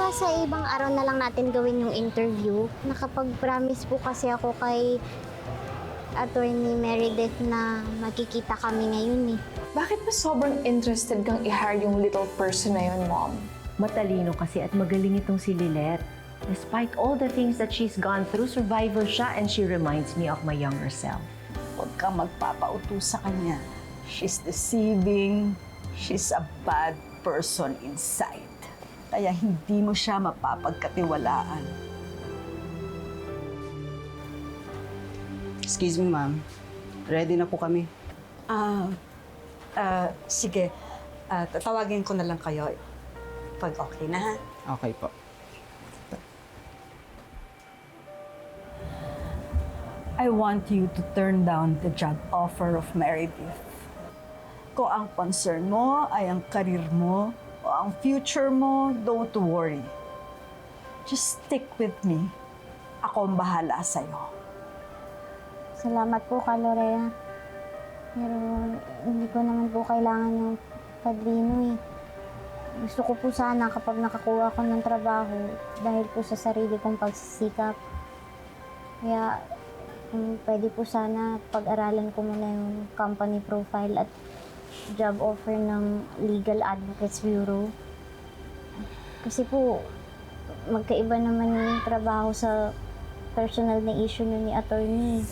baka sa ibang araw na lang natin gawin yung interview? Nakapag-promise po kasi ako kay Attorney Meredith na magkikita kami ngayon eh. Bakit ba sobrang interested kang i-hire yung little person na yun, Mom? Matalino kasi at magaling itong si Lilette. Despite all the things that she's gone through, survivor siya and she reminds me of my younger self. Huwag kang magpapautos sa kanya. She's deceiving. She's a bad person inside. Kaya hindi mo siya mapapagkatiwalaan. Excuse me, ma'am. Ready na po kami. Sige. Tatawagin ko na lang kayo pag okay na, ha? Okay po. I want you to turn down the job offer of Meredith. Kung ang concern mo ay ang karir mo o ang future mo, don't worry. Just stick with me. Ako ang bahala sa'yo. Salamat po, Lorena. Pero hindi ko naman po kailangan yung padrino eh. Gusto ko po sana kapag nakakuha ko ng trabaho dahil po sa sarili kong pagsisikap. Kaya kung pwede po sana pag-aralan ko muna yung company profile at job offer ng Legal Advocates Bureau. Kasi po, magkaiba naman yung trabaho sa personal na issue ni attorney.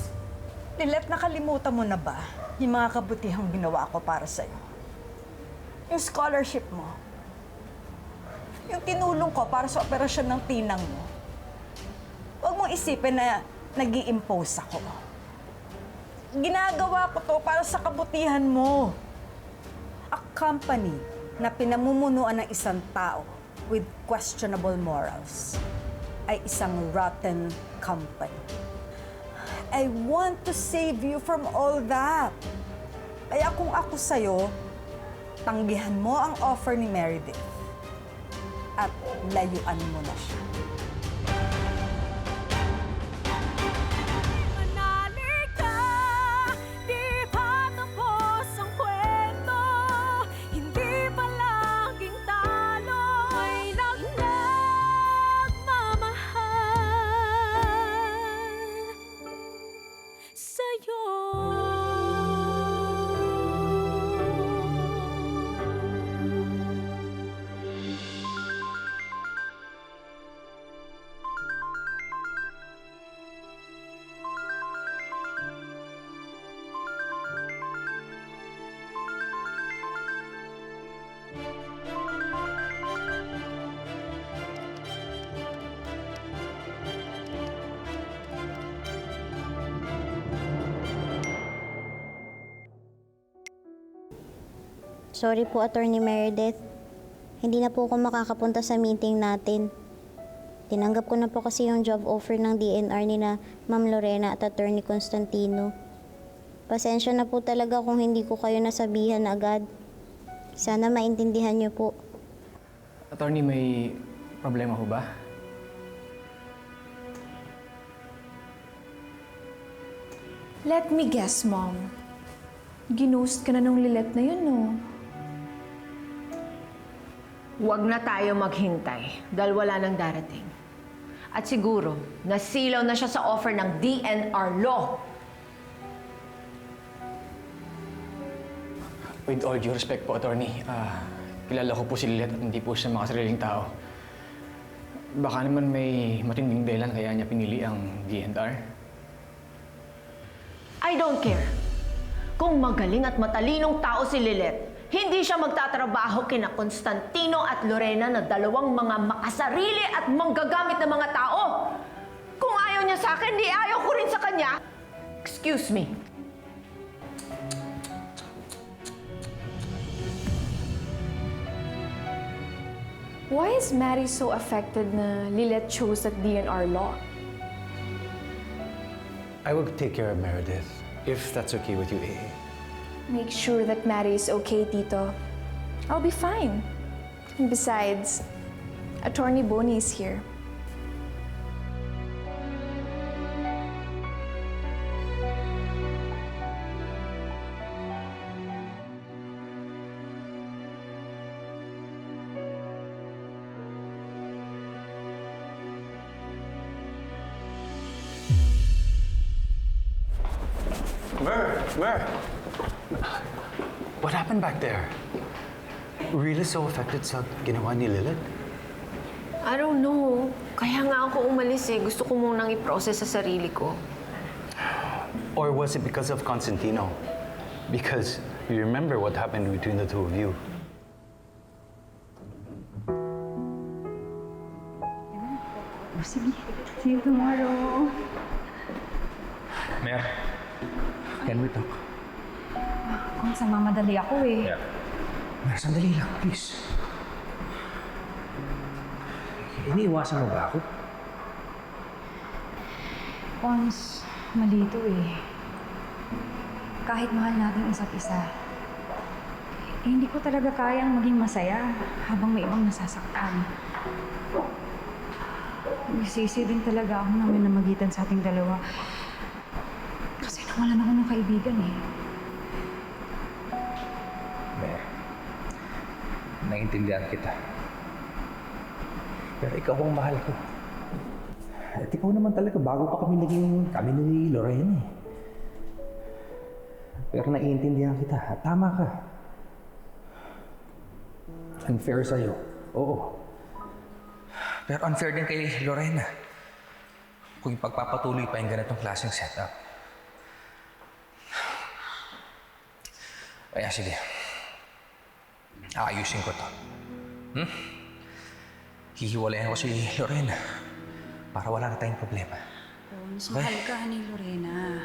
Lilette, nakalimutan mo na ba yung mga kabutihang ginawa ko para sa'yo? Yung scholarship mo. Yung tinulong ko para sa operasyon ng tinang mo. Huwag mong isipin na nag-i-impose ako. Ginagawa ko to para sa kabutihan mo. A company na pinamumunuan ng isang tao with questionable morals ay isang rotten company. I want to save you from all that. Kaya kung ako sa'yo, tanggihan mo ang offer ni Meredith at layuan mo na siya. Sorry po, Attorney Meredith. Hindi na po ako makakapunta sa meeting natin. Tinanggap ko na po kasi yung job offer ng DNR ni na Ma'am Lorena at Attorney Constantino. Pasensya na po talaga kung hindi ko kayo nasabihan agad. Sana maintindihan niyo po. Attorney, may problema ho ba? Let me guess, Mom. Ginost ka na nung Lilette na yun, no? Huwag na tayo maghintay dahil wala nang darating. At siguro, nasilaw na siya sa offer ng DNR law. With all due respect po, Attorney, kilala ko po si Lilette at hindi po siya makasariling tao. Baka naman may matinding dahilan kaya niya pinili ang DNR. I don't care. Kung magaling at matalinong tao si Lilette, hindi siya magtatrabaho kina Constantino at Lorena na dalawang mga makasarili at manggagamit na mga tao. Kung ayaw niya sa akin, di ayaw ko rin sa kanya. Excuse me. Why is Mary so affected na Lilette chose that DNR law? I will take care of Meredith, if that's okay with you, AA. Make sure that Mary is okay, Tito. I'll be fine. And besides, Attorney Bonnie is here. Mer! What happened back there? Really so affected sa ginawa ni Lilith? I don't know. Kaya nga ako umalis eh. Gusto ko munang i-process sa sarili ko. Or was it because of Constantino? Because you remember what happened between the two of you. Sige. See you tomorrow. Mer, can we talk? Kung sa mamadali ako eh. Mer, sandali lang, please. Iniiwasan mo ba ako? Cons, malito eh. Kahit mahal natin isa't isa, hindi ko talaga kayang maging masaya habang may ibang nasasaktan. Nagsisi din talaga ako na may namagitan sa ating dalawa. Kasi nawalan ako ng kaibigan eh. Mer, naiintindihan kita. Pero ikaw ang mahal ko. At ikaw naman talaga, bago pa kami ni Lorena eh. Pero naiintindihan kita. At tama ka. Unfair sa'yo. Oo. Pero unfair din kay Lorena. Kung ipagpapatuloy pa yung ganitong klaseng setup. Kaya sige. Aayusin ko to. Hihiwalayan ko si Lorena para wala na tayong problema. Cons, mahal ka ni Lorena.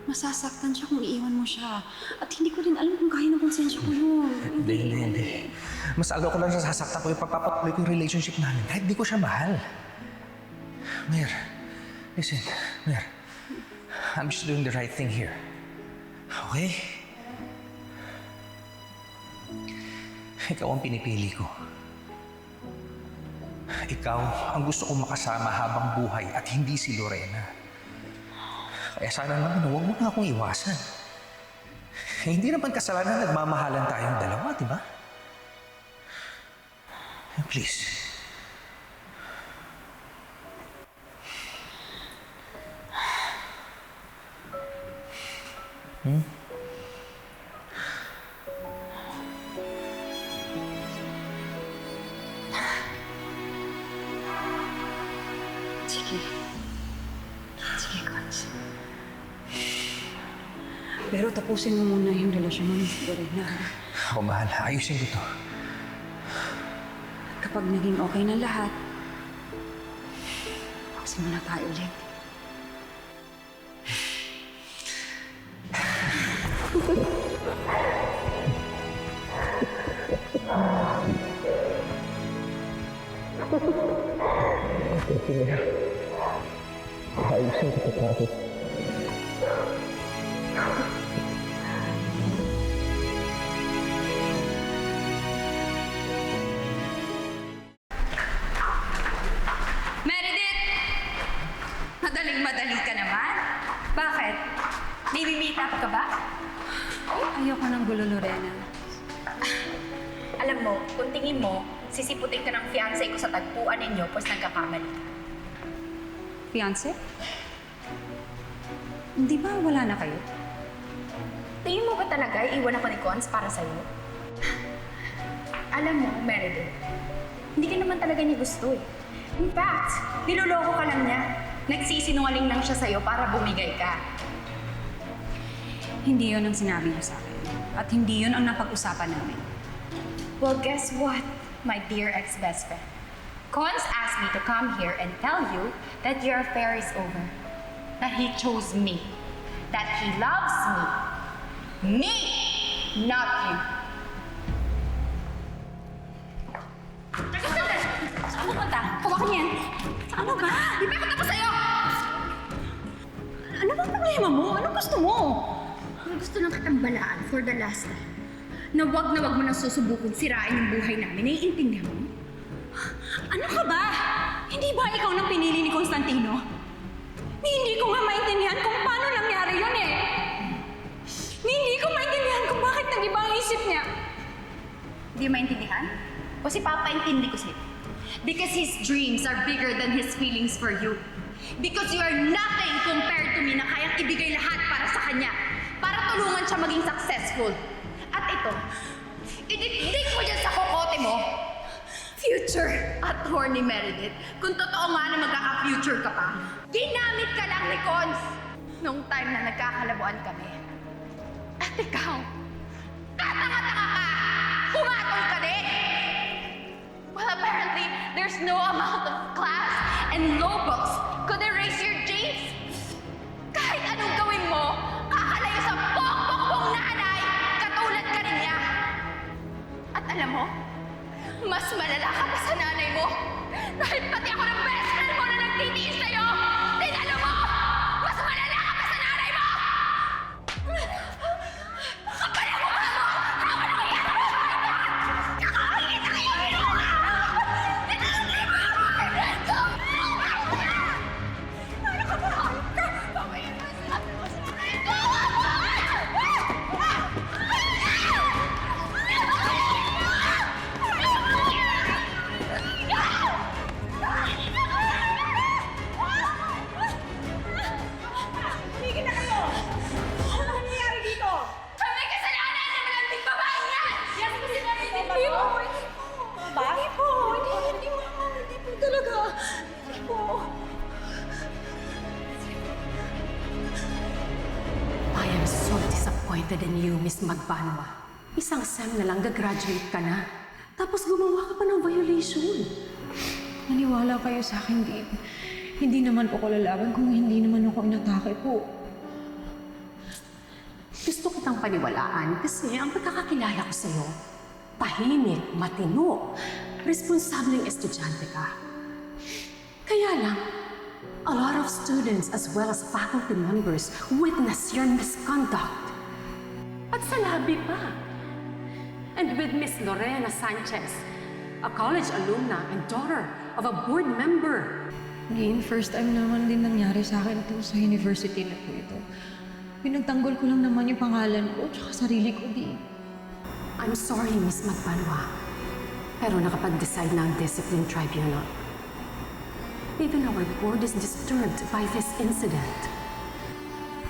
Masasaktan siya kung iiwan mo siya. At hindi ko rin alam kung kaya ng konsensya ko yun. Hindi. Mas agaw ko lang sasaktan ko yung pagpapatuloy ko yung relationship namin kahit di ko siya mahal. Mer, listen, Mer. I'm just doing the right thing here. Okay? Ikaw ang pinipili ko. Ikaw ang gusto kong makasama habang buhay at hindi si Lorena. Kaya sana naman, huwag mo na akong iwasan. Hindi naman kasalanan nagmamahalan tayong dalawa, di ba? Please. Sige. Sige, Cons. Pero tapusin mo muna yung relasyon mo ni Lorena. Ako mahal, ayusin ko to. Kapag naging okay na lahat, magsimula tayo ulit. Ayusin ko to. Meredith! Madaling-madali ka naman. Bakit? May meet up ka ba? Ayoko ng gulo, Lorena. Alam mo, kung tingin mo, sisiputin ka ng fiancé ko sa tagpuan ninyo, pues nagkakamali. Fiancé? Hindi ba wala na kayo? Tingin mo ba talaga iiwan ako ni Cons para sa'yo? Alam mo, Meredith, hindi ka naman talaga niya gusto eh. In fact, niloloko ka lang niya. Nagsisinungaling lang siya sa'yo para bumigay ka. Hindi yon ang sinabi niyo sa akin. At hindi yon ang napag-usapan namin. Well, guess what, my dear ex-best friend? Cons asked me to come here and tell you that your affair is over. That he chose me. That he loves me. Me! Not you. Saan pupunta? Hawakan yan. Ano ba? Di ba ako tapos sa'yo? Ano bang problema mo? Anong gusto mo? Gusto lang kitang balaan for the last time. Na wag mo nang susubukong sirain yung buhay namin. Naiintindihan mo? Ano ka ba? Hindi ba ikaw nang pinili ni Constantino? Hindi ko nga maintindihan kung paano nangyari yun eh. Hindi ko maintindihan kung bakit nag-iba ang isip niya. Hindi maintindihan? O si Papa intindi ko sa'yo? Because his dreams are bigger than his feelings for you. Because you are nothing compared to me na kayang ibigay lahat para sa kanya. para tulungan siya maging successful. At ito, idikdik mo dyan sa kokote mo. Future Attorney Meredith, kung totoo nga na magkaka-future ka pa, ginamit ka lang ni Cons nung time na nagkakalabuan kami. At ikaw, katanga-tanga ka! Pumatol ka din! Well, apparently, there's no amount of class and low books could erase your genes. Kahit anong gawin mo, kakalayo sa pokpok mong nanay, katulad ka rin niya. At alam mo, mas malala ka pa sa nanay mo. Dahil pati ako ng best friend mo na nagtitiis sa'yo, tinalo mo! Mas malala ka pa sa nanay mo! Kapal ang mukha mo! Habang nangyayari mo! Nakakakita kayo ng inuha! Ano ka ba? Pamayin mo sinabi mo sa nanay ko! Tumigil na kayo! Ano nangyayari dito? Kami kasalanan ng malamig babae yan! Yan ang sinabi ni Pio! Ba? Hindi po! Hindi po talaga! Hindi po! I am so disappointed in you, Miss Magbanwa. Isang sem na lang, gagraduate ka na. Tapos gumawa ka pa ng violation. Naniwala kayo sa akin, Dave. Hindi naman po ko lalaban kung hindi naman ako inatake po. Gusto kitang paniwalaan kasi ang pagkakakilala ko sa'yo, tahimik, matino, responsableng estudyante ka. Kaya lang, a lot of students as well as faculty members witness your misconduct. At sa labi pa. And with Miss Lorena Sanchez, a college alumna and daughter of a board member. Again, first time naman din nangyari sa akin ito sa university na po ito. Pinagtanggol ko lang naman yung pangalan ko at sarili ko, Dave. I'm sorry, Miss Magbanwa. Pero nakapag-decide na ang discipline tribunal. Even our board is disturbed by this incident.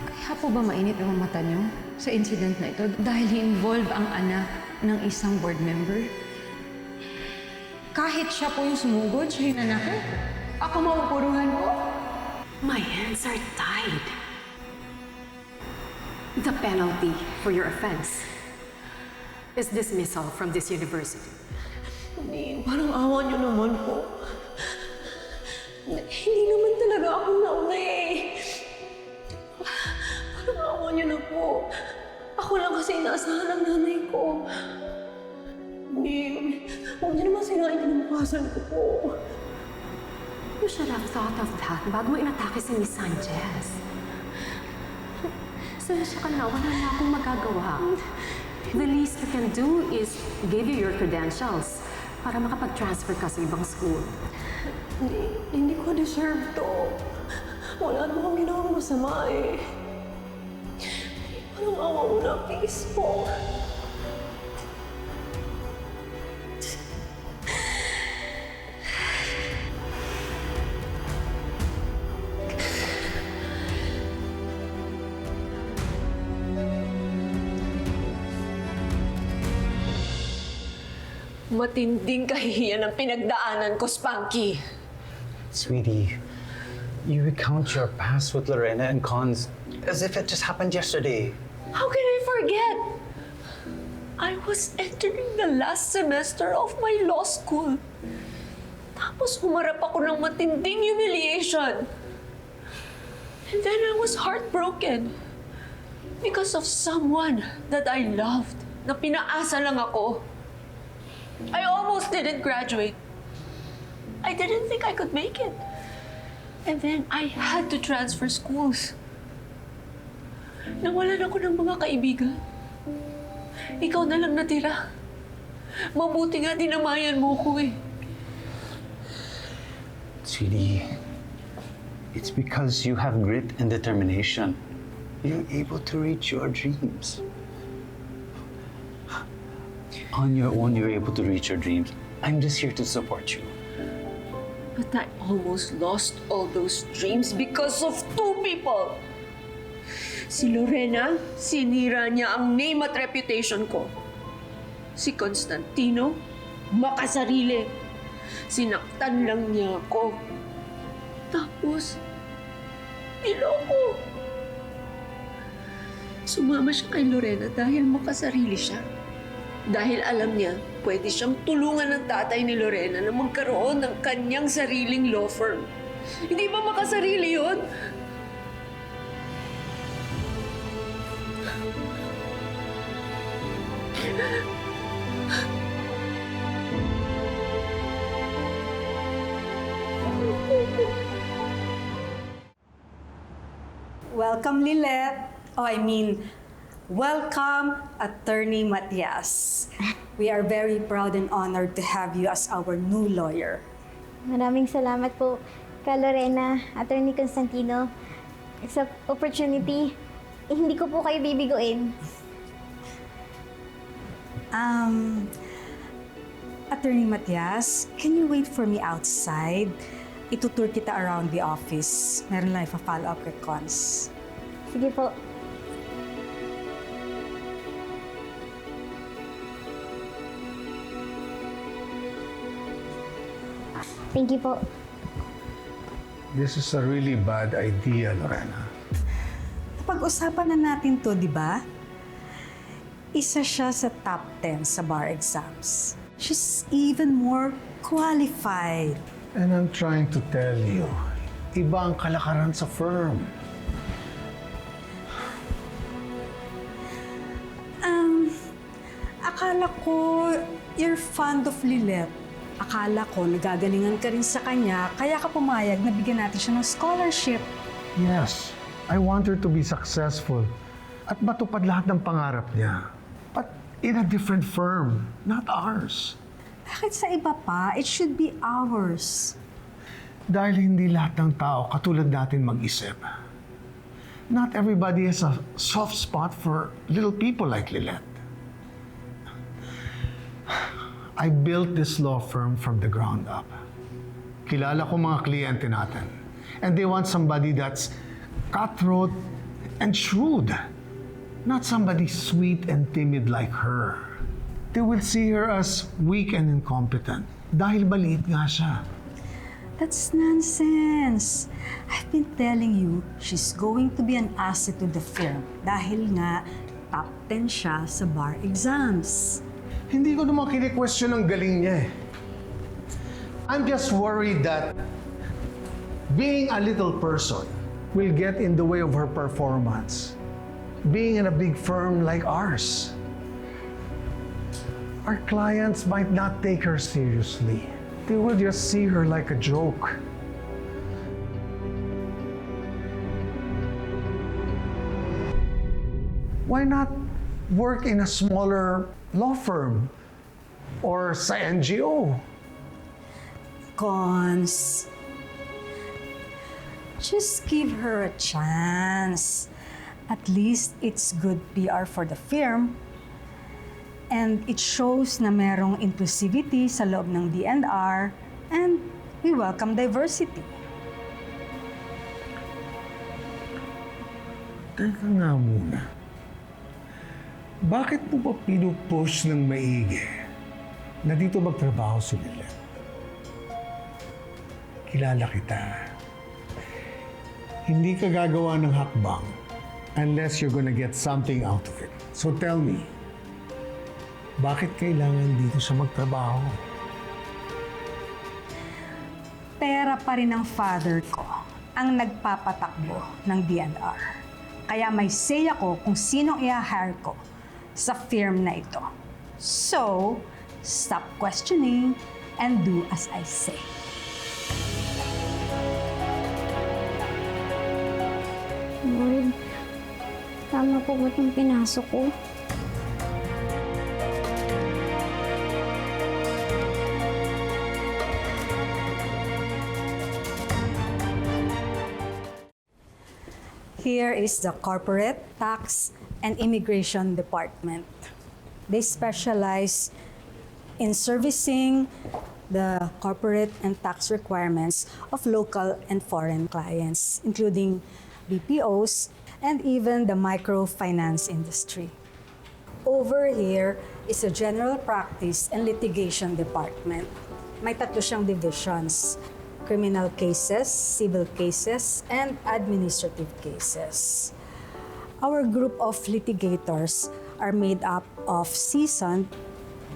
Kaya po ba mainit ang mata niyo sa incident na ito dahil involve ang anak ng isang board member? Kahit siya po yung sumugod, siya yung nanakit. Ako mapupuruhan ko. My hands are tied. The penalty for your offense is dismissal from this university. Hindi, parang awa niyo naman po. Hindi naman talaga ako nauna eh. Parang awa niyo na po. Ako lang kasi inaasahan ng nanay ko. Hindi, huwag niyo naman sinain kinabukasan ko po. You should have thought of that bago mo inatake si Miss Sanchez. Sensya ka na, wala na akong magagawa. The least you can do is give you your credentials para makapag-transfer ka sa ibang school. Hindi ko deserve to. Wala naman akong ginawang masama eh. Parang awa mo na, please po. Matinding kahihiyan ang pinagdaanan ko, Spanky. Sweetie, you recount your past with Lorena and Cons as if it just happened yesterday. How can I forget? I was entering the last semester of my law school. Tapos humarap ako ng matinding humiliation. And then I was heartbroken because of someone that I loved, na pinaasa lang ako. I almost didn't graduate. I didn't think I could make it. And then I had to transfer schools. Nawalan ako ng mga kaibigan. Ikaw na lang natira. Mabuti nga dinamayan mo ko eh. Sweetie, it's because you have grit and determination. You're able to reach your dreams. On your own, you're able to reach your dreams. I'm just here to support you. But I almost lost all those dreams because of two people. Si Lorena, sinira niya ang name at reputation ko. Si Constantino, makasarili. Sinaktan lang niya ako. Tapos, niloko. Sumama siya kay Lorena dahil makasarili siya. Dahil alam niya, pwede siyang tulungan ng tatay ni Lorena na magkaroon ng kanyang sariling law firm. Hindi ba makasarili yun? Welcome, Lilette. Welcome, Attorney Matias. We are very proud and honored to have you as our new lawyer. Maraming salamat po, Ka Lorena, Attorney Constantino. Sa opportunity, hindi ko po kayo bibiguin. Attorney Matias, can you wait for me outside? Itutur kita around the office. Meron lang ipa-follow up kay Cons. Sige po. Thank you po. This is a really bad idea, Lorena. Pag-usapan na natin to, di ba? Isa siya sa top 10 sa bar exams. She's even more qualified. And I'm trying to tell you, iba ang kalakaran sa firm. Akala ko you're fond of Lilette. Akala ko nagagalingan ka rin sa kanya, kaya ka pumayag na bigyan natin siya ng scholarship. Yes, I want her to be successful at matupad lahat ng pangarap niya. But in a different firm, not ours. Bakit sa iba pa? It should be ours. Dahil hindi lahat ng tao katulad natin mag-isip. Not everybody has a soft spot for little people like Lilette. I built this law firm from the ground up. Kilala ko mga kliyente natin. And they want somebody that's cutthroat and shrewd. Not somebody sweet and timid like her. They will see her as weak and incompetent dahil maliit nga siya. That's nonsense. I've been telling you, she's going to be an asset to the firm dahil nga top 10 siya sa bar exams. Hindi ko naman kini-question ang galing niya eh. I'm just worried that being a little person will get in the way of her performance. Being in a big firm like ours. Our clients might not take her seriously. They will just see her like a joke. Why not work in a smaller law firm or sa NGO? Cons, just give her a chance. At least it's good PR for the firm. And it shows na merong inclusivity sa loob ng DNR and we welcome diversity. Teka nga muna. Bakit mo pa pinupush ng maigi na dito magtrabaho si Lilette? Kilala kita. Hindi ka gagawa ng hakbang unless you're gonna get something out of it. So tell me, bakit kailangan dito siya magtrabaho? Pera pa rin ang father ko ang nagpapatakbo ng DNR. Kaya may say ako kung sinong i-hire ko sa firm na ito. So, stop questioning and do as I say. Lord, tama po ba itong pinasok ko? Here is the Corporate Tax and Immigration Department. They specialize in servicing the corporate and tax requirements of local and foreign clients, including BPOs and even the microfinance industry. Over here is a general practice and litigation department. May 3 siyang divisions: criminal cases, civil cases, and administrative cases. Our group of litigators are made up of seasoned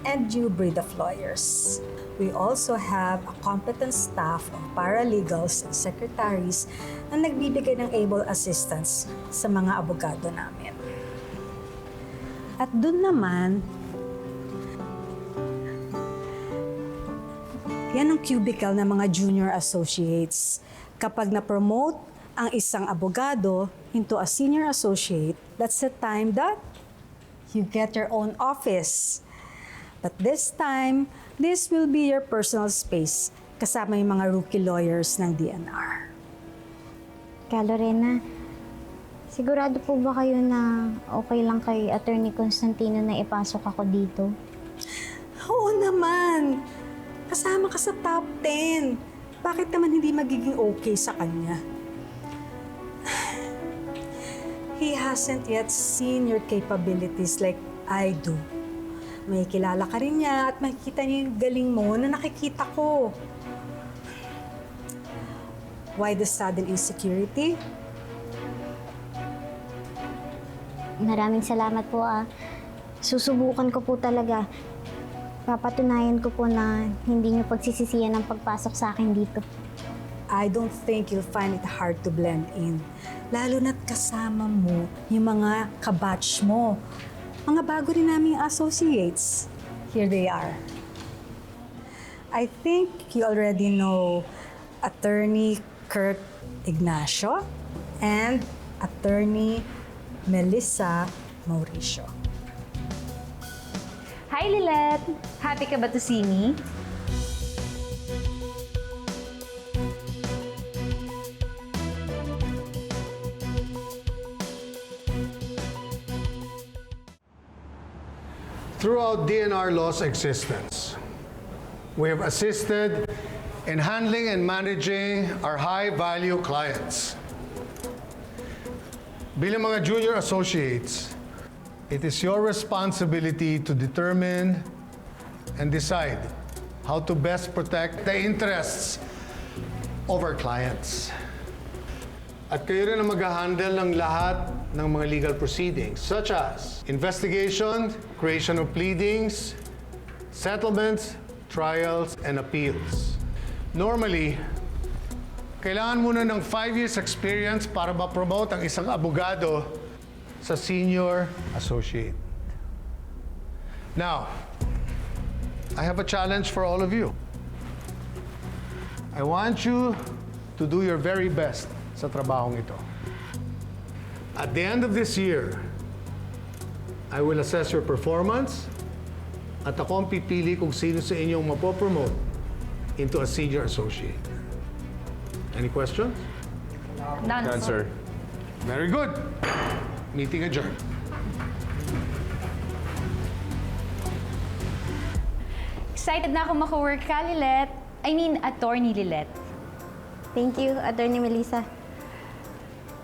and new breed of lawyers. We also have a competent staff of paralegals and secretaries na nagbibigay ng able assistance sa mga abogado namin. At dun naman, yan ang cubicle ng mga junior associates. Kapag na-promote ang isang abogado into a senior associate, that's the time that you get your own office. But this time, this will be your personal space kasama yung mga rookie lawyers ng DNR. Ka Lorena, sigurado po ba kayo na okay lang kay Attorney Constantino na ipasok ako dito? Oo naman. Kasama ka sa top 10. Bakit naman hindi magiging okay sa kanya? He hasn't yet seen your capabilities like I do. May kilala ka rin niya at makikita niya yung galing mo na nakikita ko. Why the sudden insecurity? Maraming salamat po Susubukan ko po talaga. Papatunayan ko po na hindi niyo pagsisisihan ang pagpasok sa akin dito. I don't think you'll find it hard to blend in. Lalo na't kasama mo yung mga kabatch mo. Mga bago rin naming associates. Here they are. I think you already know Attorney Kurt Ignacio and Attorney Melissa Mauricio. Hi, Lilet! Happy ka ba to see me? Throughout DNR Law's existence, we have assisted in handling and managing our high-value clients. Bilang mga junior associates, it is your responsibility to determine and decide how to best protect the interests of our clients. At kayo rin ang mag-handle ng lahat ng mga legal proceedings such as investigation, creation of pleadings, settlements, trials, and appeals. Normally, kailangan muna ng 5 years experience para ma-promote ang isang abogado sa senior associate. Now, I have a challenge for all of you. I want you to do your very best sa trabahong ito. At the end of this year, I will assess your performance at ako ang pipili kung sino sa inyong mapopromote into a senior associate. Any questions? None, sir. Very good. Meeting adjourned. Excited na ako maka-work ka, Lilet. I mean, Attorney Lilet. Thank you, Attorney Melissa.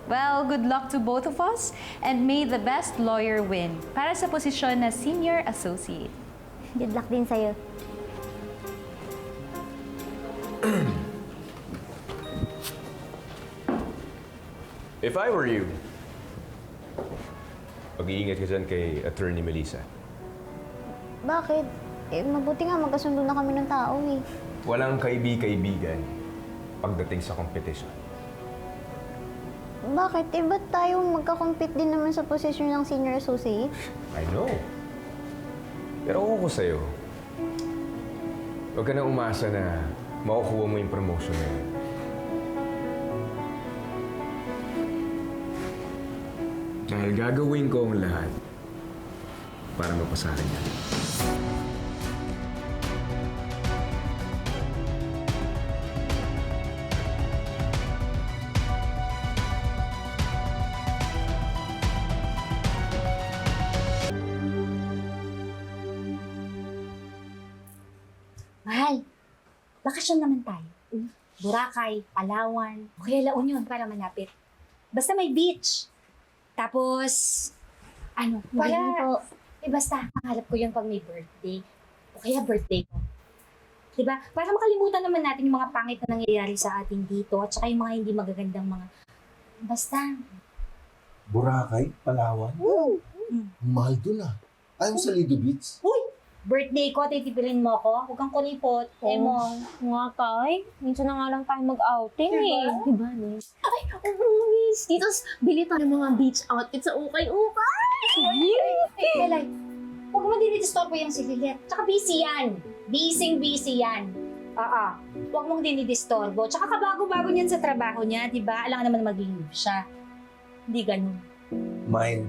Well, good luck to both of us and may the best lawyer win para sa posisyon na senior associate. Good luck din sa'yo. If I were you, mag-iingat ka dyan kay Attorney Melissa. Bakit? Mabuti nga magkasundo na kami ng tao Walang kaibigan pagdating sa competition. Bakit? Ba't tayo magkakompete din naman sa posisyon ng senior associate? I know. Pero ako ko sa'yo, huwag ka na umasa na makukuha mo yung promotion na yun. Dahil gagawin ko ang lahat para mapasarin yan. Mahal, bakasyon naman tayo. Boracay, Palawan, o kaya La Union para malapit. Basta may beach. Tapos, ano, Magaling po. basta, pangarap ko yun pag may birthday. O kaya birthday ko. Diba? Para makalimutan naman natin yung mga pangit na nangyayari sa atin dito at saka yung mga hindi magagandang mga... Basta. Boracay? Palawan? Ang mahal dun ah. Ayaw mo sa Lido Beach? Uy! Birthday ko, titipilin mo ako. Huwag kang kulipot. Oh. Nga, Tay. Minsan na nga lang tayo mag-outing Diba, Nis? Ay, oo, Nis. Dito, bili tayo ng mga beach outfit sa ukay-ukay. Belay, huwag mo dinidisturbo yung si Lilet. Tsaka busy yan. Busy yan. Huwag mong dinidisturbo. Tsaka kabago-bago niyan sa trabaho niya, di ba? Alam ka naman mag-leave siya. Hindi ganun. Mine.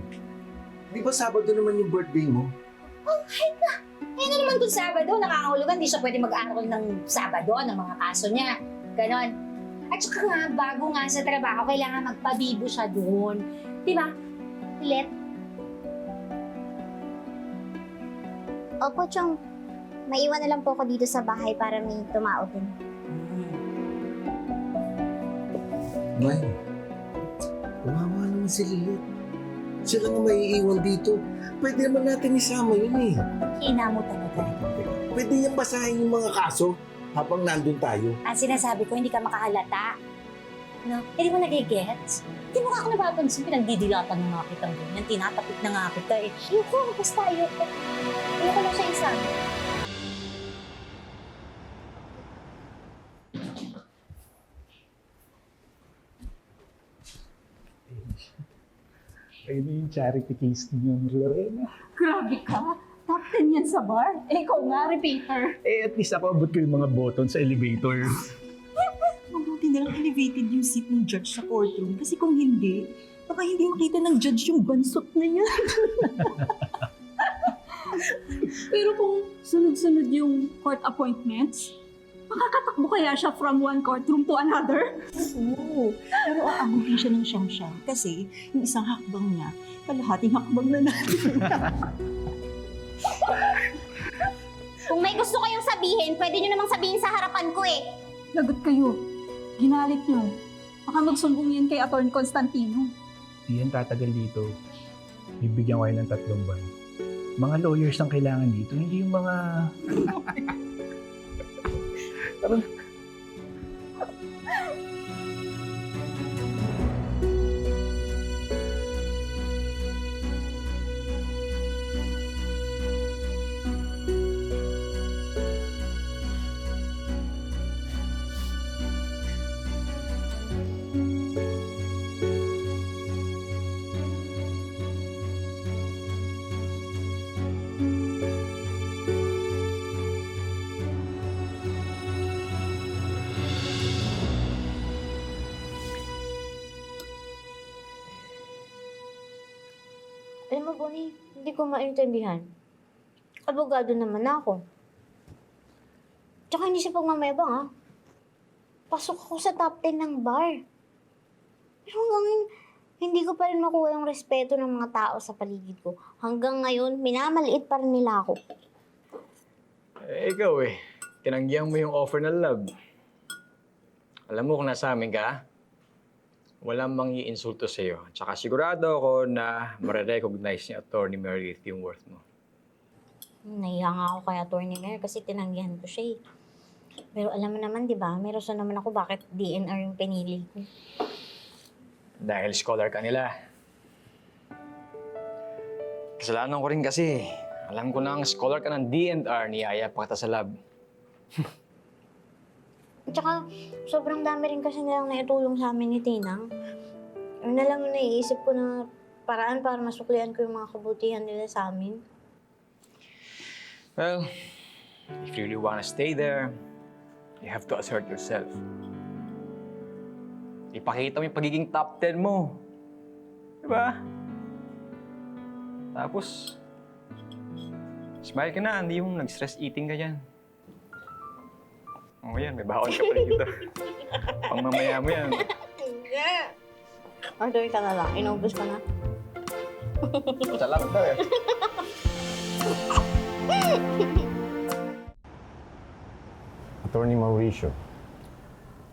Di ba Sabado naman yung birthday mo? Oh, kahit na. Ngayon na naman kung Sabado, nakakahulugan, di siya pwede mag-aral ng Sabado, ng mga kaso niya. Ganon. At saka nga, bago nga sa trabaho, kailangan magpabibo siya doon. Di ba? Lilet, Opo, Chong. Maiwan na lang po ako dito sa bahay para may tumao din. Mine. Kawawa naman si Lilit. Siya lang ang maiiwan dito. Pwede naman natin isama yun eh. hina mo talaga. Pwede niyang basahin yung mga kaso habang nandun tayo. Ang sinasabi ko, hindi ka makahalata. No? Hindi mo nagigets? Hindi mo nga ako napapansin, pinagdidilatan na nga kitang ganyan. Tinatapit na nga kita eh. Ayoko, basta ayoko. Ayoko lang siya isa. Ayun na yung charity case niyo, Lorena. Grabe ka. Top 10 yan sa bar. Eh, ikaw nga, repeater. At least ako abot ko yung mga button sa elevator. Mabuti na lang elevated yung seat ng judge sa courtroom. Kasi kung hindi, baka hindi makita ng judge yung bansot na yan. Pero kung sunod-sunod yung court appointments, makakatakbo kaya siya from one courtroom to another? Oo. Pero aabutin siya ng siyang-siyang kasi yung isang hakbang niya, kalahating hakbang na natin. Kung may gusto kayong sabihin, pwede nyo namang sabihin sa harapan ko eh. Lagot kayo. Ginalit niyo. Baka magsumbong yan kay Atty. Constantino. Di yan tatagal dito. Bibigyan ko kayo ng 3 buwan. Mga lawyers ang kailangan dito, hindi yung mga... Alam mo, Bonnie, hindi ko maintindihan. Abogado naman ako. Tsaka hindi siya pagmamayabang, ha? Pasok ako sa top 10 ng bar. Pero hanggang ngayon, hindi ko pa rin makuha yung respeto ng mga tao sa paligid ko. Hanggang ngayon, minamaliit pa rin nila ako. Eh, ikaw eh. Tinanggihan mo yung offer ng love. Alam mo kung nasa amin ka, walang mangi-insulto sa'yo. Tsaka sigurado ako na marirecognize ni Atty. Meredith yung worth mo. Nahiya nga ako kay Atty. Mer kasi tinanggihan ko siya eh. Pero alam mo naman, di ba? May rason naman ako bakit DNR yung pinili ko. Dahil scholar ka nila. Kasalanan ko rin kasi. Alam ko na ang scholar ka ng DNR, niyaya pa kita sa lab. Tsaka, sobrang dami rin kasi nilang naitulong sa amin ni Tinang. Yun na lang yung naiisip ko na paraan para masuklian ko yung mga kabutihan nila sa amin. Well, if you really wanna stay there, you have to assert yourself. Ipakita mo yung pagiging top 10 mo. Diba? Tapos, smile ka na, hindi yung nag-stress eating ka dyan. O yan, may baon ka pa rin dito. Pang mamaya mo yan. Hindi. Order ka na lang. Inubos ka na. Salamat daw eh. Attorney Mauricio,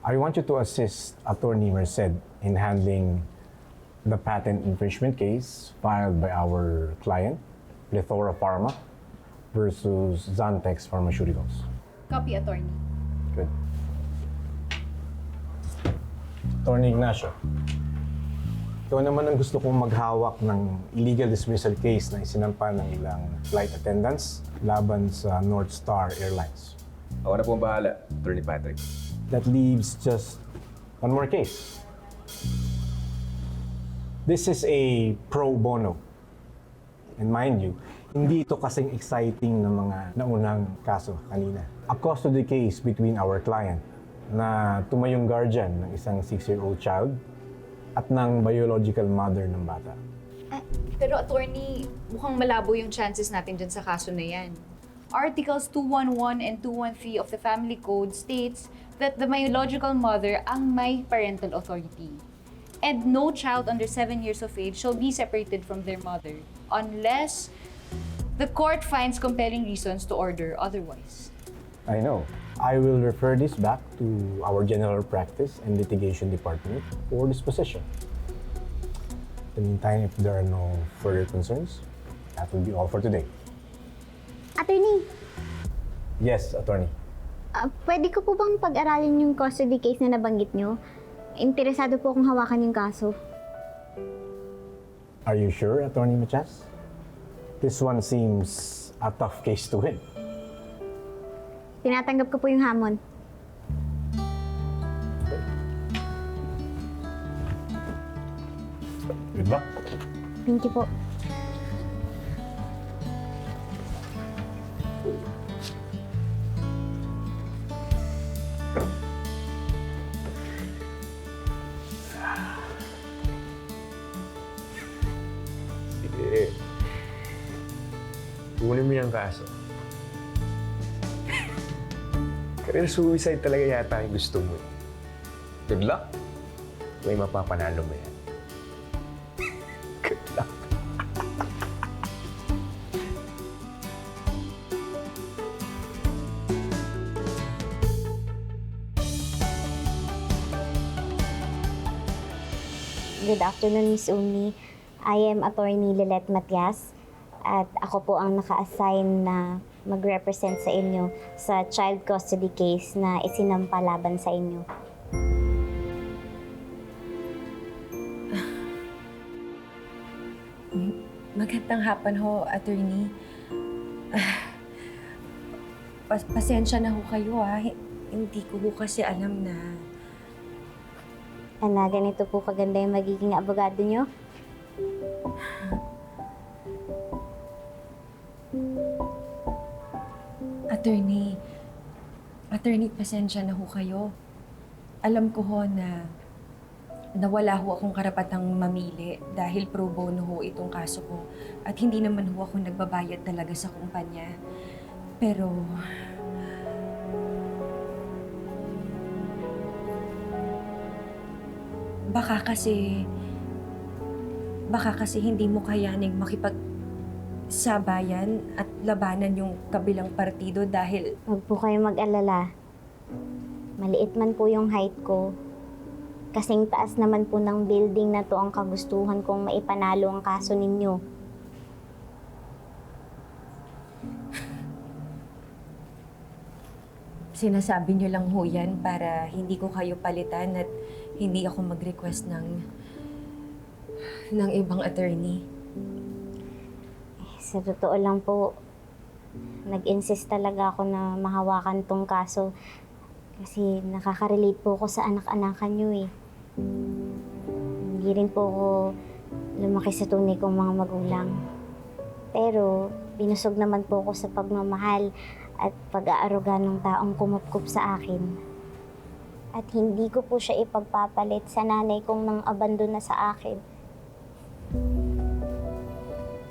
I want you to assist Attorney Merced in handling the patent infringement case filed by our client, Plethora Pharma, versus Zantex Pharmaceuticals. Copy, attorney. Good. Attorney Ignacio, ikaw naman ang gusto kong maghawak ng illegal dismissal case na isinampa ng ilang flight attendants laban sa North Star Airlines. Ako na po ang bahala, Attorney Patrick. That leaves just one more case. This is a pro bono. And mind you, hindi ito kasing exciting na mga naunang kaso kanina. A custody case between our client na tumayong guardian ng isang 6-year-old child at ng biological mother ng bata. Pero attorney, mukhang malabo yung chances natin dyan sa kaso na yan. Articles 211 and 213 of the Family Code states that the biological mother ang may parental authority. And no child under 7 years of age shall be separated from their mother unless the court finds compelling reasons to order otherwise. I know. I will refer this back to our General Practice and Litigation Department for disposition. In the meantime, if there are no further concerns, that will be all for today. Attorney, Yes, Attorney. pwede ko po bang pag-aralin yung custody case na nabanggit nyo? Interesado po akong hawakan yung kaso. Are you sure, Attorney Machas? This one seems a tough case to win. Tinatanggap ko po yung hamon. Good luck. Thank you po. Sige. Kunin mo yung kaso. Career suicide talaga yata yung gusto mo. Good luck. May mapapanalo mo yan. Good luck. Good afternoon, Miss Umi. I am Attorney Lilette Matias at ako po ang naka-assign na mag-represent sa inyo sa child custody case na isinampa laban sa inyo. Magandang hapon ho, attorney. Pasensya na ho kayo Hindi ko ho kasi alam na... Na ganito po kaganda yung magiging abogado nyo? Attorney, pasensya na ho kayo. Alam ko ho na nawala ho akong karapatang mamili dahil pro bono ho itong kaso ko. At hindi naman ho ako nagbabayad talaga sa kumpanya. Pero... Baka kasi hindi mo kayaning makipagsabayan at labanan yung kabilang partido dahil... Huwag po kayo mag-alala. Maliit man po yung height ko. Kasing taas naman po ng building na to ang kagustuhan kong maipanalo ang kaso ninyo. Sinasabi niyo lang ho yan para hindi ko kayo palitan at hindi ako mag-request ng ibang attorney. Sa totoo lang po, nag-insist talaga ako na mahawakan tong kaso kasi nakaka-relate po ako sa anak-anakan nyo eh. Hindi rin po ako lumaki sa tunay kong mga magulang. Pero binusog naman po ako sa pagmamahal at pag-aaruga ng taong kumupkup sa akin. At hindi ko po siya ipagpapalit sa nanay kong nang abandon na sa akin.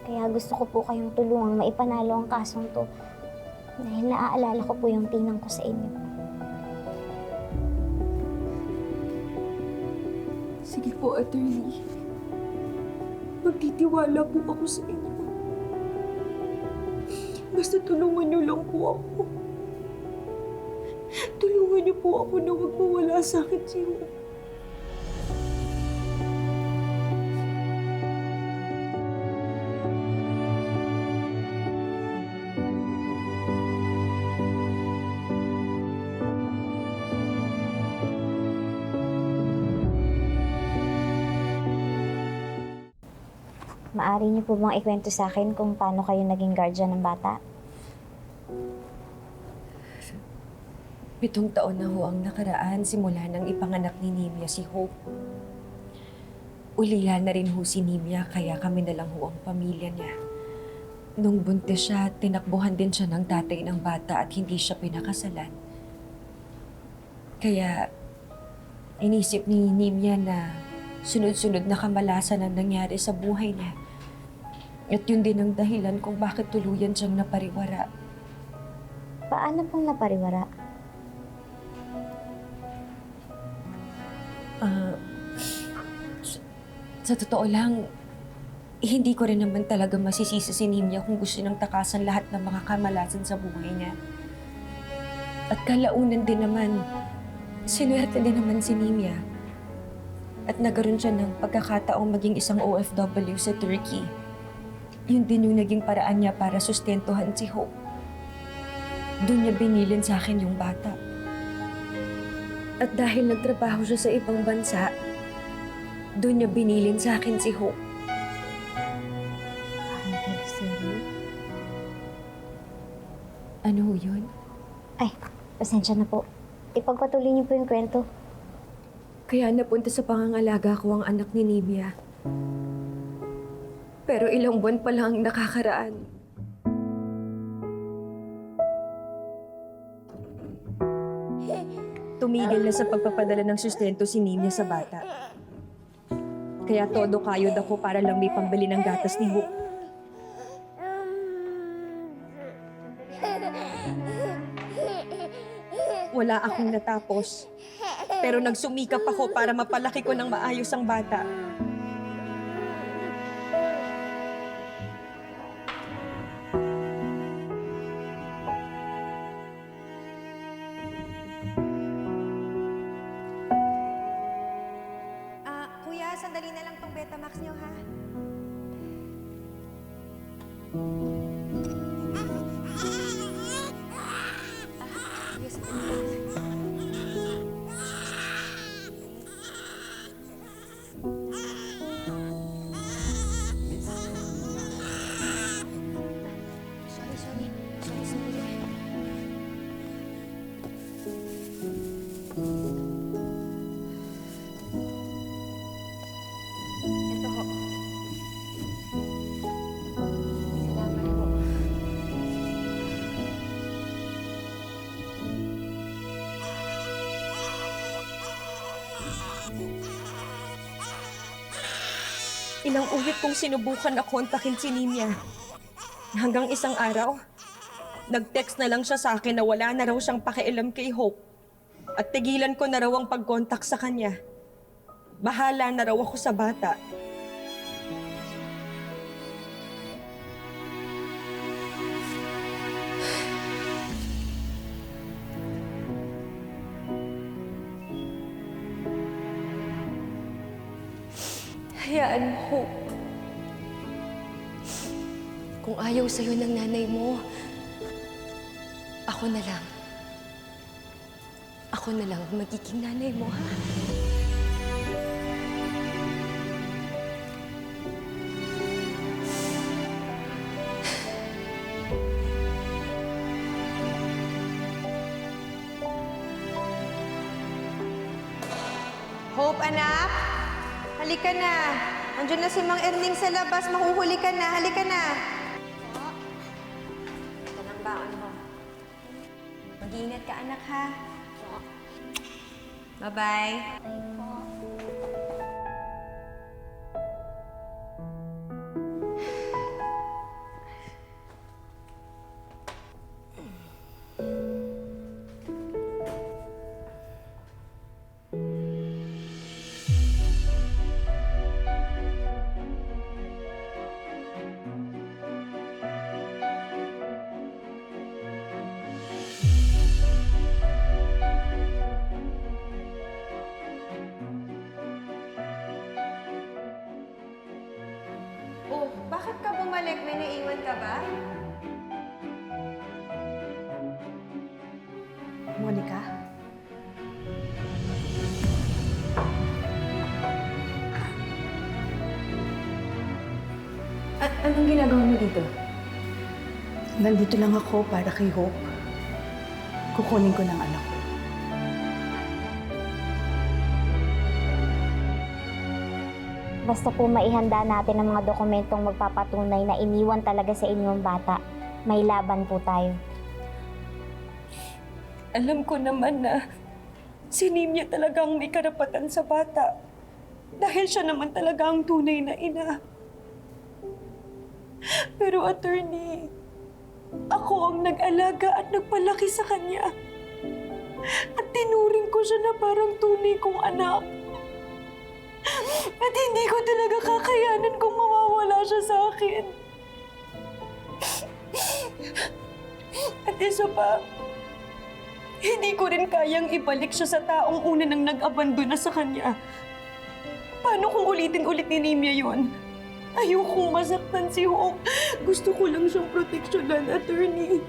Kaya gusto ko po kayong tulungang maipanalo ang kasong to dahil naaalala ko po yung tinang ko sa inyo. Sige po, attorney. Magtitiwala po ako sa inyo. Basta tulungan niyo lang po ako. Tulungan niyo po ako na huwag mawala sa akin si Ro. Maari niyo po bang ikwento sa akin kung paano kayo naging guardian ng bata? 7 taon na ho ang nakaraan simula nang ipanganak ni Nimia si Hope. Ulihan na rin ho si Nimia kaya kami na lang ho ang pamilya niya. Nung buntis siya, tinakbuhan din siya ng tatay ng bata at hindi siya pinakasalan. Kaya inisip ni Nimia na sunod-sunod na kamalasan ang nangyari sa buhay niya. At yun din ang dahilan kung bakit tuluyan siyang napariwara. Paano pong napariwara? Sa totoo lang, hindi ko rin naman talaga masisisi si Nimia kung gusto niyang takasan lahat ng mga kamalasan sa buhay niya. At kalaunan din naman, sinuwerte din naman si Nimia. At nagkaroon siya ng pagkakataong maging isang OFW sa Turkey. Yun din yung naging paraan niya para sustentuhan si Hope. Doon niya binilin sa akin yung bata. At dahil nagtrabaho siya sa ibang bansa, doon niya binilin sa akin si Hope. Ano ho yun? Ay, pasensya na po. Ipagpatuloy niyo po yung kwento. Kaya napunta sa pangangalaga ko ang anak ni Nimia. Pero ilang buwan pa lang ang nakakaraan. Tumigil na sa pagpapadala ng sustento si Nimia sa bata. Kaya todo kayod ako para lang may pambili ng gatas ni Hope. Wala akong natapos. Pero nagsumikap ako para mapalaki ko ng maayos ang bata. Kuya, sandali na lang tong Betamax niyo, ha? Yes, sorry, sandali. Ito ho. Salamat po. Ilang ulit kong sinubukan na kontakin si Nimia. Hanggang isang araw, nag-text na lang siya sa akin na wala na raw siyang pakialam kay Hope. At tigilan ko na raw ang pag-contact sa kanya. Bahala na raw ako sa bata. Hayaan mo, Hope. Kung ayaw sa'yo ng nanay mo, ako na lang. Ako na lang ang magiging nanay mo, ha? Hope, anak! Halika na. Andiyan na si Mang Erning sa labas. Mahuhuli ka na. Halika na. Ito ng baon mo. Mag-iingat ka, anak, ha? Bye-bye. Oh, bakit ka bumalik? May naiwan ka ba? Monica? At anong ginagawa mo dito? Nandito lang ako para kay Hope. Kukunin ko ng anak ko. Basta po maihanda natin ang mga dokumentong magpapatunay na iniwan talaga sa inyong bata, may laban po tayo. Alam ko naman na si Nimya talaga ang may karapatan sa bata. Dahil siya naman talaga ang tunay na ina. Pero attorney, ako ang nag-alaga at nagpalaki sa kanya. At tinuring ko siya na parang tunay kong anak. At hindi ko talaga kakayanan kung mawawala siya sa akin. At isa pa, hindi ko rin kayang ibalik siya sa taong una nang nag-abandona sa kanya. Paano kung ulitin-ulit ni Nimya yun? Ayokong masaktan si Hope. Gusto ko lang siyang proteksyonan, attorney.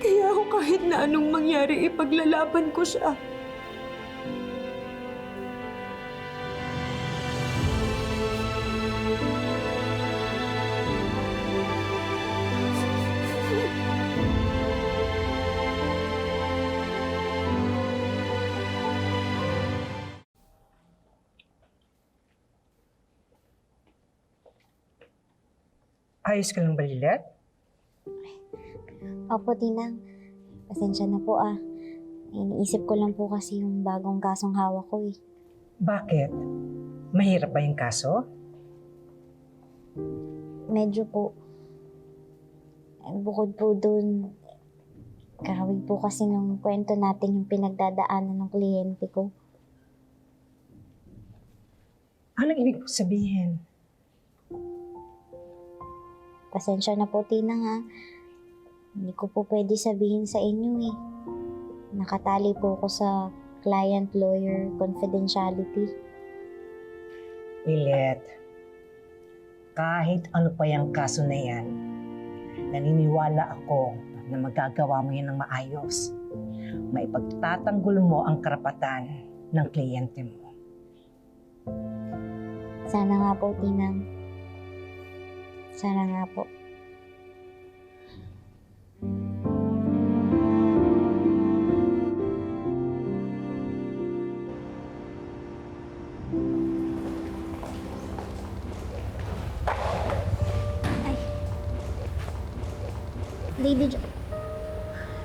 Kaya ako kahit na anong mangyari, ipaglalaban ko siya. Ayos ka lang ba, Lilet? Opo, Tinang. Pasensya na po ah. Iniisip ko lang po kasi yung bagong kasong hawak ko eh. Bakit? Mahirap ba yung kaso? Medyo po. Bukod po dun, kahawig po kasi ng kwento natin yung pinagdadaanan ng kliyente ko. Anong ibig ko sabihin? Pasensya na po, Tinang ha. Hindi ko po pwede sabihin sa inyo eh. Nakatali po ako sa client-lawyer confidentiality. Lilet, kahit ano pa yung kaso na yan, naniniwala ako na magagawa mo yan ng maayos. Maipagtatanggol mo ang karapatan ng kliyente mo. Sana nga po, Tinang. Sana nga po. Lady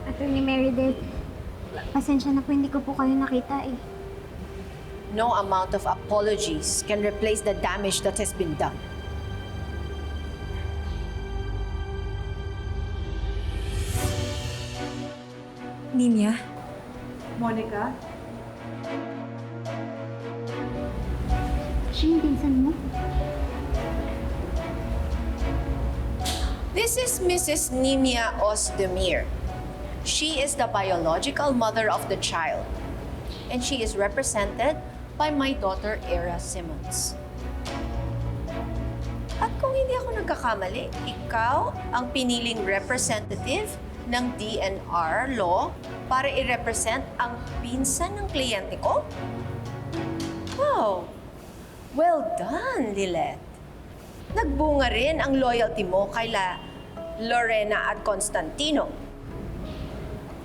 Attorney Meredith, pasensya na po, hindi ko po kayo nakita eh. No amount of apologies can replace the damage that has been done. Nimya? Monica? Siya yung pinsan mo? This is Mrs. Nimya Ozdemir. She is the biological mother of the child, and she is represented by my daughter, Era Simmons. At kung hindi ako nagkakamali, ikaw ang piniling representative ng DNR law para i-represent ang pinsan ng kliyente ko? Wow! Well done, Lilet. Nagbunga rin ang loyalty mo kaila Lorena at Constantino.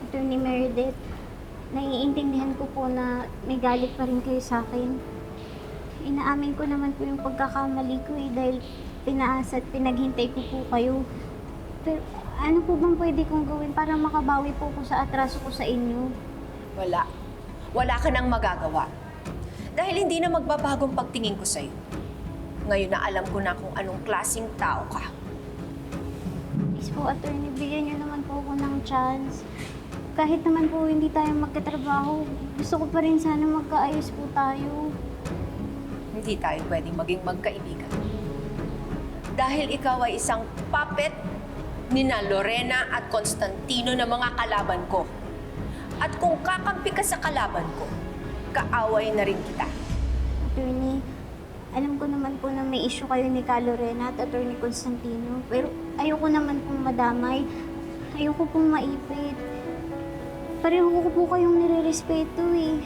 Attorney Meredith, naiintindihan ko po na may galit pa rin kayo sa akin. Inaamin ko naman po yung pagkakamali ko eh dahil pinaasa at pinaghintay ko po kayo. Pero ano po bang pwede kong gawin para makabawi po ko sa atraso ko sa inyo? Wala. Wala ka nang magagawa. Dahil hindi na magbabagong pagtingin ko sa'yo. Ngayon na alam ko na kung anong klaseng tao ka. Please po, attorney, bigyan niyo naman po ako ng chance. Kahit naman po hindi tayo magkatrabaho, gusto ko pa rin sana magkaayos po tayo. Hindi tayo pwedeng maging magkaibigan. Dahil ikaw ay isang puppet nina Lorena at Constantino na mga kalaban ko. At kung kakampi ka sa kalaban ko, kaaway na rin kita. Attorney, alam ko naman po na may issue kayo ni Ka Lorena at Attorney Constantino. Pero ayoko naman pong madamay. Ayoko pong maipit. Pareho ko po kayong nire-respeto eh.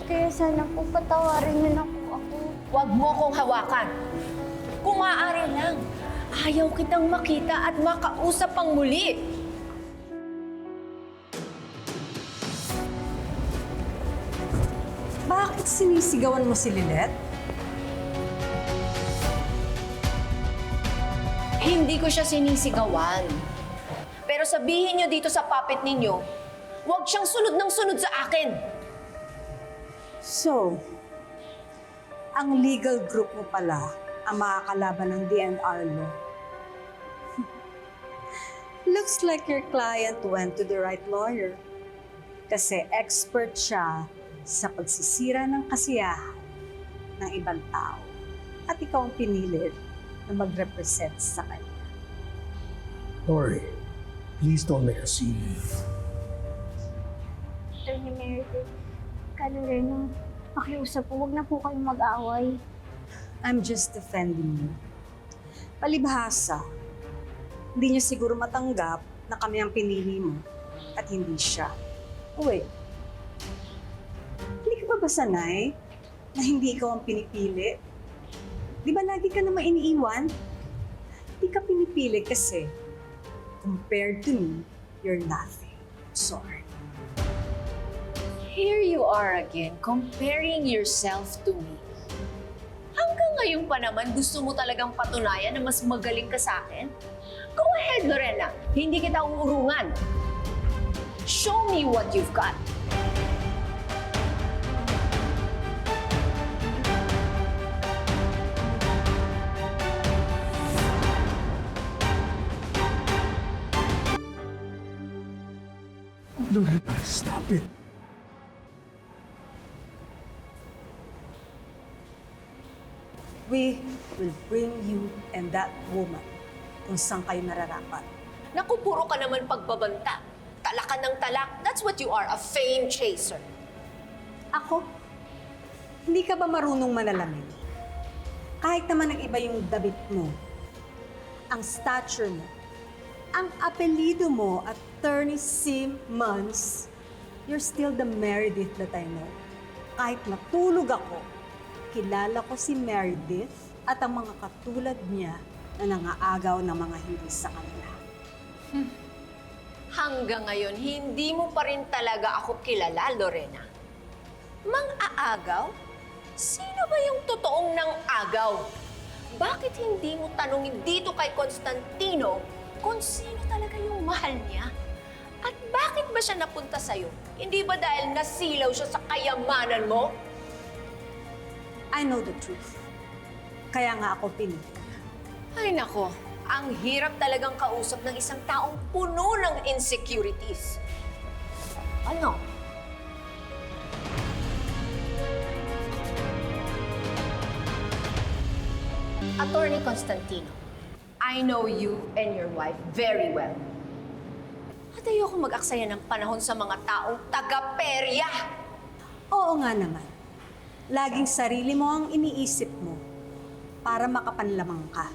Kaya sana po patawarin niyo na po ako. Huwag mo kong hawakan. Kung maaari lang, ayaw kitang makita at makausap pang muli. Bakit sinisigawan mo si Lilet? Hindi ko siya sinisigawan. Pero sabihin niyo dito sa puppet ninyo, huwag siyang sunod ng sunod sa akin. So, ang legal group mo pala ang makakalaban ng DNR law. Looks like your client went to the right lawyer. Kasi expert siya sa pagsisira ng kasiyahan ng ibang tao. At ikaw ang pinilit na mag-represent sa kanya. Lori, please don't make a scene. Attorney Meredith, Lorena, pakiusap po, huwag na po kayong mag-away. I'm just defending you. Palibhasa, hindi niya siguro matanggap na kami ang pinili mo at hindi siya. Oh, wait. Hindi ka ba sanay na hindi ikaw ang pinipili? Di ba lagi ka naman iniiwan? Hindi ka pinipili kasi compared to me, you're nothing. Sorry. Here you are again, comparing yourself to me. Hanggang ngayon pa naman, gusto mo talagang patunayan na mas magaling ka sa akin? Go ahead, Lorena. Hindi kita uurungan. Show me what you've got. Lorena, stop it. We will bring you and that woman kung saan kayo nararapat. Naku, puro ka naman pagbabanta. Talakan ng talak. That's what you are, a fame chaser. Ako? Hindi ka ba marunong manalamin? Kahit naman ang iba yung dabit mo, ang stature mo, ang apelido mo, Attorney Simmons, you're still the Meredith that I know. Kahit matulog ako, kilala ko si Meredith at ang mga katulad niya na nangaagaw ng mga hindi sa kanila. Hanggang ngayon, hindi mo pa rin talaga ako kilala, Lorena. Mang-aagaw? Sino ba yung totoong nang-agaw? Bakit hindi mo tanungin dito kay Constantino kung sino talaga yung mahal niya? At bakit ba siya napunta sa'yo? Hindi ba dahil nasilaw siya sa kayamanan mo? I know the truth. Kaya nga ako pinili. Ay nako, ang hirap talagang kausap ng isang taong puno ng insecurities. Ano? Attorney Constantino, I know you and your wife very well. At ayoko mag-aksaya ng panahon sa mga taong taga-perya. Oo nga naman. Laging sarili mo ang iniisip mo para makapanlamang ka.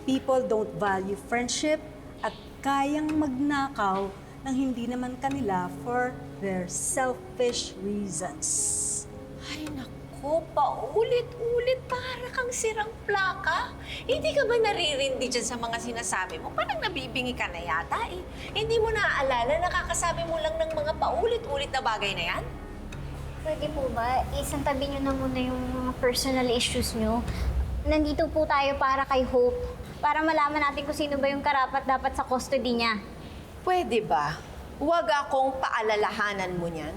People don't value friendship at kayang magnakaw ng hindi naman kanila for their selfish reasons. Ay naku, paulit-ulit para kang sirang plaka. Hindi ka ba naririndi dyan sa mga sinasabi mo? Parang nabibingi ka na yata eh. Hindi mo naaalala, nakakasabi mo lang ng mga paulit-ulit na bagay na yan? Pwede po ba, isang tabi nyo na muna yung mga personal issues nyo. Nandito po tayo para kay Hope, para malaman natin kung sino ba yung karapat-dapat sa custody niya. Pwede ba? Huwag akong paalalahanan mo niyan.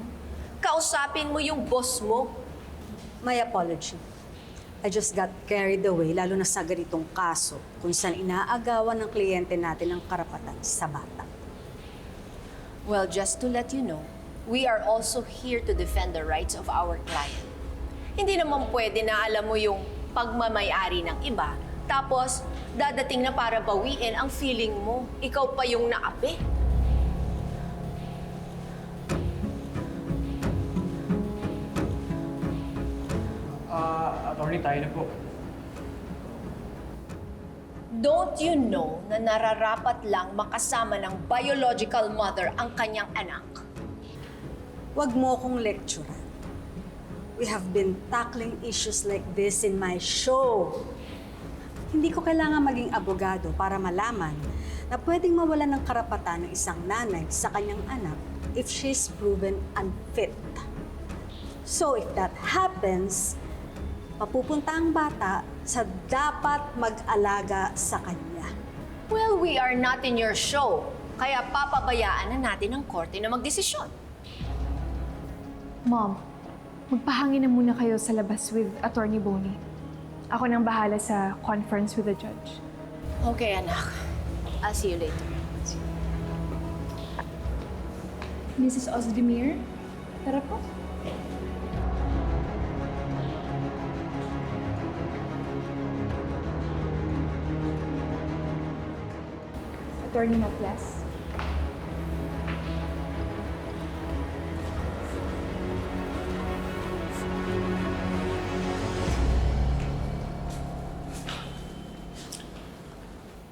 Kausapin mo yung boss mo. My apology. I just got carried away, lalo na sa ganitong kaso kung saan inaagawan ng kliyente natin ang karapatan sa bata. Well, just to let you know, we are also here to defend the rights of our client. Hindi naman pwede na alam mo yung pagmamayari ng iba, tapos dadating na para bawiin ang feeling mo. Ikaw pa yung naapi. Attorney, tayo na po. Don't you know na nararapat lang makasama ng biological mother ang kanyang anak? Huwag mo akong lecturean. We have been tackling issues like this in my show. Hindi ko kailangan maging abogado para malaman na pwedeng mawalan ng karapatan ng isang nanay sa kanyang anak if she's proven unfit. So if that happens, papupunta ang bata sa dapat mag-alaga sa kanya. Well, we are not in your show. Kaya papabayaan na natin ang korte na magdesisyon. Mom, magpahangin na muna kayo sa labas with Attorney Bonnie. Ako nang bahala sa conference with the judge. Okay, anak. I'll see you later. Mrs. Ozdemir, tara po. Attorney Maplas.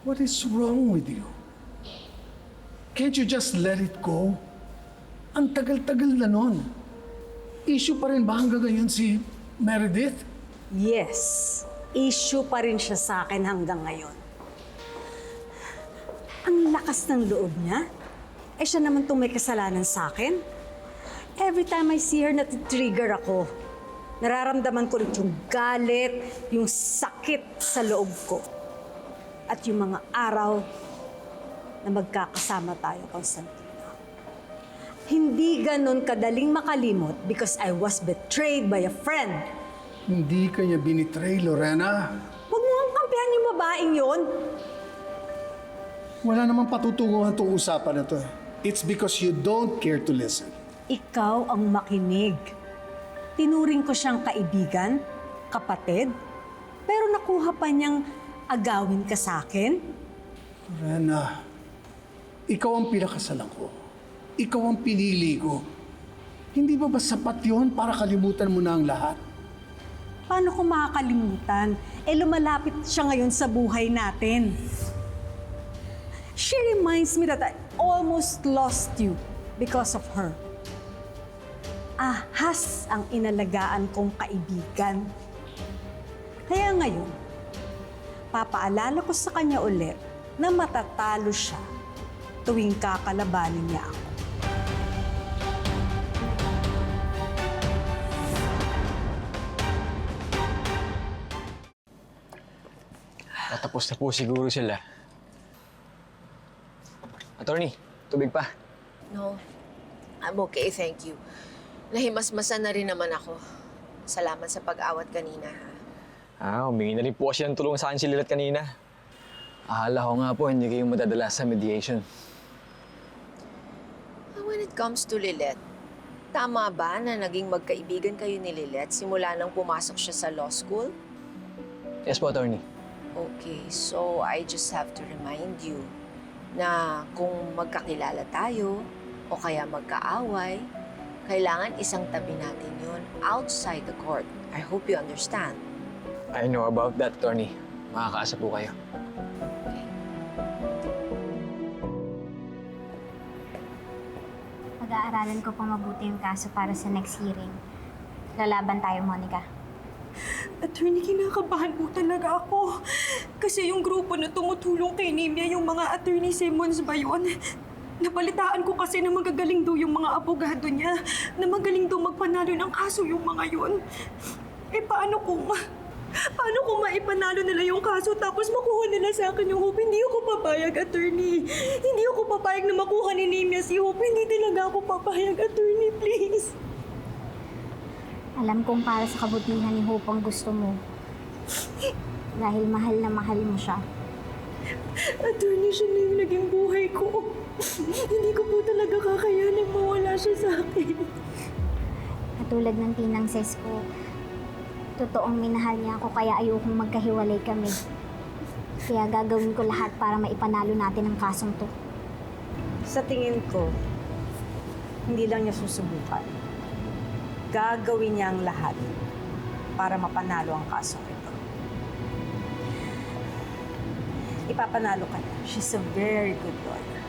What is wrong with you? Can't you just let it go? Ang tagal-tagal na nun. Issue pa rin ba hanggang ngayon si Meredith? Yes, issue pa rin siya sa akin hanggang ngayon. Ang lakas ng loob niya. Siya naman itong may kasalanan sa akin. Every time I see her, natitrigger ako. Nararamdaman ko rin yung galit, yung sakit sa loob ko. At yung mga araw na magkakasama tayo, Constantino. Hindi ganon kadaling makalimot because I was betrayed by a friend. Hindi ka niya binitray, Lorena. Huwag mo ang kampihan yung babaeng yon. Wala namang patutunguhan itong usapan na to. It's because you don't care to listen. Ikaw ang makinig. Tinuring ko siyang kaibigan, kapatid, pero nakuha pa niyang agawin ka sa akin? Lorena, ikaw ang pinakasalan ko. Ikaw ang pinili ko. Hindi ba sapat yun para kalimutan mo na ang lahat? Paano ko makakalimutan? Lumalapit siya ngayon sa buhay natin. She reminds me that I almost lost you because of her. Ahas ang inalagaan kong kaibigan. Kaya ngayon, papaalala ko sa kanya ulit na matatalo siya tuwing kakalabanin niya ako. Tatapos na po siguro sila. Attorney, tubig pa. No, I'm okay, thank you. Nahimasmasan na rin naman ako. Salamat sa pag-awat kanina, ha? Humingi na rin po kasi ng tulong sa akin si Lilet kanina. Akala ko nga po, hindi kayo madadala sa mediation. When it comes to Lilet, tama ba na naging magkaibigan kayo ni Lilet simula nang pumasok siya sa law school? Yes po, attorney. Okay, so I just have to remind you na kung magkakilala tayo o kaya magkaaway, kailangan isang tabi natin yun outside the court. I hope you understand. I know about that, attorney. Makakaasa po kayo. Pag-aaralan ko pang mabuti yung kaso para sa next hearing. Lalaban tayo, Monica. Attorney, kinakabahan po talaga ako. Kasi yung grupo na tumutulong kay Nimia, yung mga Attorney Simmons ba yun? Napalitaan ko kasi na magagaling daw yung mga abogado niya, na magaling daw magpanalo ng kaso yung mga yun. Paano kung maipanalo nila yung kaso tapos makuha nila sa akin yung Hope? Hindi ako papayag, Attorney. Hindi ako papayag na makuha ni Nimia si Hope. Hindi talaga ako papayag, Attorney, please. Alam kong para sa kabutihan ni Hope ang gusto mo. Dahil mahal na mahal mo siya. Attorney, siya na yung naging buhay ko. Hindi ko po talaga kakayanin mawala siya sa akin. Katulad ng tinang ses ko, totoong minahal niya ako kaya ayokong magkahiwalay kami. Kaya gagawin ko lahat para maipanalo natin ang kasong to. Sa tingin ko, hindi lang niya susubukan. Gagawin niya ang lahat para mapanalo ang kaso ito. Ipapanalo ka niya. She's a very good lawyer.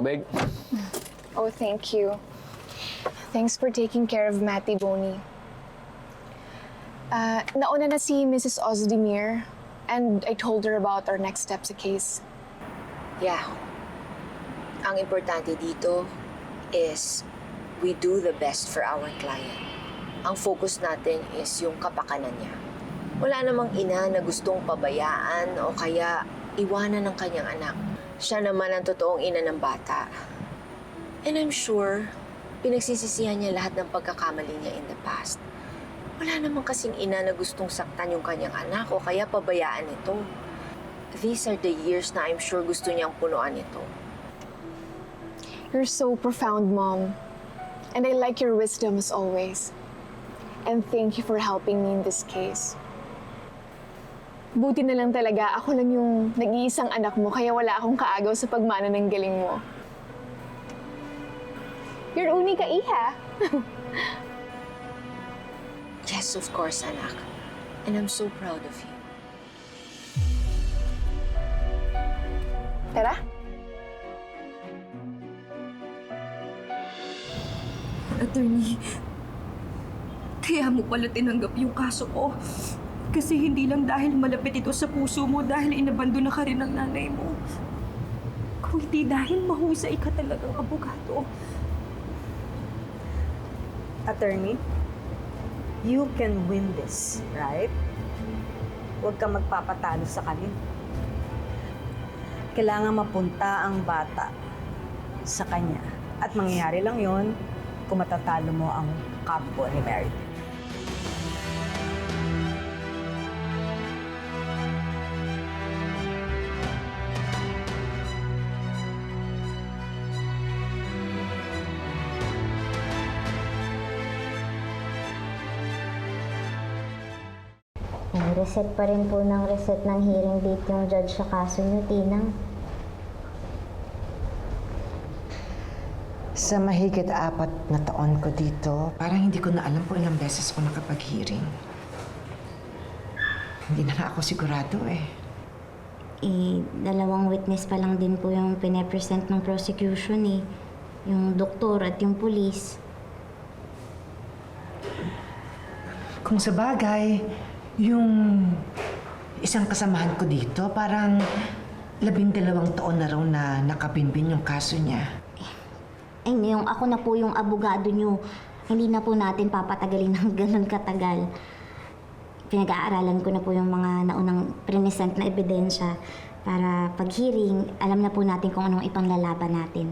Tubig? Oh, thank you. Thanks for taking care of Matty Boney. Nauna na si Mrs. Ozdemir, and I told her about our next steps sa case. Yeah. Ang importante dito is we do the best for our client. Ang focus natin is yung kapakanan niya. Wala namang ina na gustong pabayaan o kaya iwanan ng kanyang anak. Siya naman ang totoong ina ng bata. And I'm sure, pinagsisisihan niya lahat ng pagkakamali niya in the past. Wala namang kasing ina na gustong saktan yung kanyang anak o kaya pabayaan ito. These are the years na I'm sure gusto niyang punuan ito. You're so profound, Mom. And I like your wisdom as always. And thank you for helping me in this case. Buti na lang talaga, ako lang yung nag-iisang anak mo, kaya wala akong kaagaw sa pagmana ng galing mo. You're uni ka, Iha. Yes, of course, anak. And I'm so proud of you. Tara. Attorney, kaya mo pala tinanggap yung kaso ko. Kasi hindi lang dahil malapit ito sa puso mo, dahil inabandona ka rin ng nanay mo. Kung hindi dahil mahusay ka talagang abogado. Attorney, you can win this, right? Huwag kang magpapatalo sa kanila. Kailangan mapunta ang bata sa kanya. At mangyayari lang yon kung matatalo mo ang kampo ni Mary. Reset pa rin po ng reset ng hearing date yung judge sa kaso niyo, Tinang. Sa mahigit 4 na taon ko dito, parang hindi ko na alam kung ilang beses ko nakapag-hearing. Hindi na nga ako sigurado eh. Dalawang witness pa lang din po yung pine-present ng prosecution eh. Yung doktor at yung pulis. Kung sa bagay, yung isang kasamahan ko dito, parang 12 taon na raw na nakabinbin yung kaso niya. Ay, ngayong ako na po yung abogado nyo. Hindi na po natin papatagalin ng ganun katagal. Pinag-aaralan ko na po yung mga naunang present na ebidensya para pag-hearing, alam na po natin kung anong ipanglalaban natin.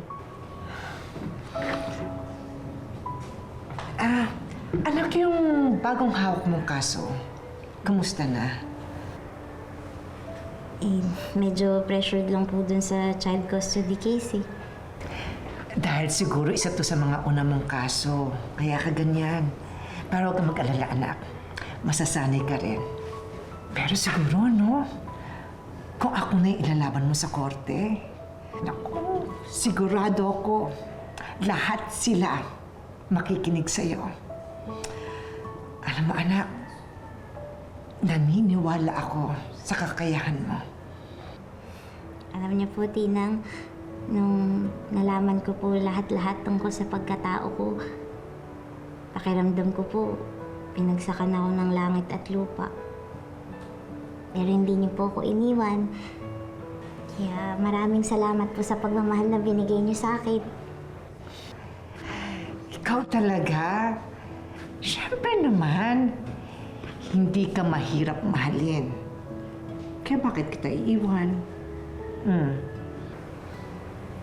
Anak, yung bagong hawak mong kaso, kamusta na? Medyo pressured lang po dun sa child custody case eh. Dahil siguro isa to sa mga una mong kaso, kaya ka ganyan. Pero huwag kang mag-alala, anak. Masasanay ka rin. Pero siguro, no? Kung ako na yung ilalaban mo sa korte, naku, sigurado ako, lahat sila makikinig sa'yo. Alam mo, anak, naniniwala ako sa kakayahan mo. Alam niyo po, Tinang, nung nalaman ko po lahat-lahat tungkol sa pagkatao ko, pakiramdam ko po, pinagsakan ako ng langit at lupa. Pero hindi niyo po ako iniwan. Kaya maraming salamat po sa pagmamahal na binigay niyo sa akin. Ikaw talaga? Siyempre naman, hindi ka mahirap mahalin. Kaya bakit kita iiwan?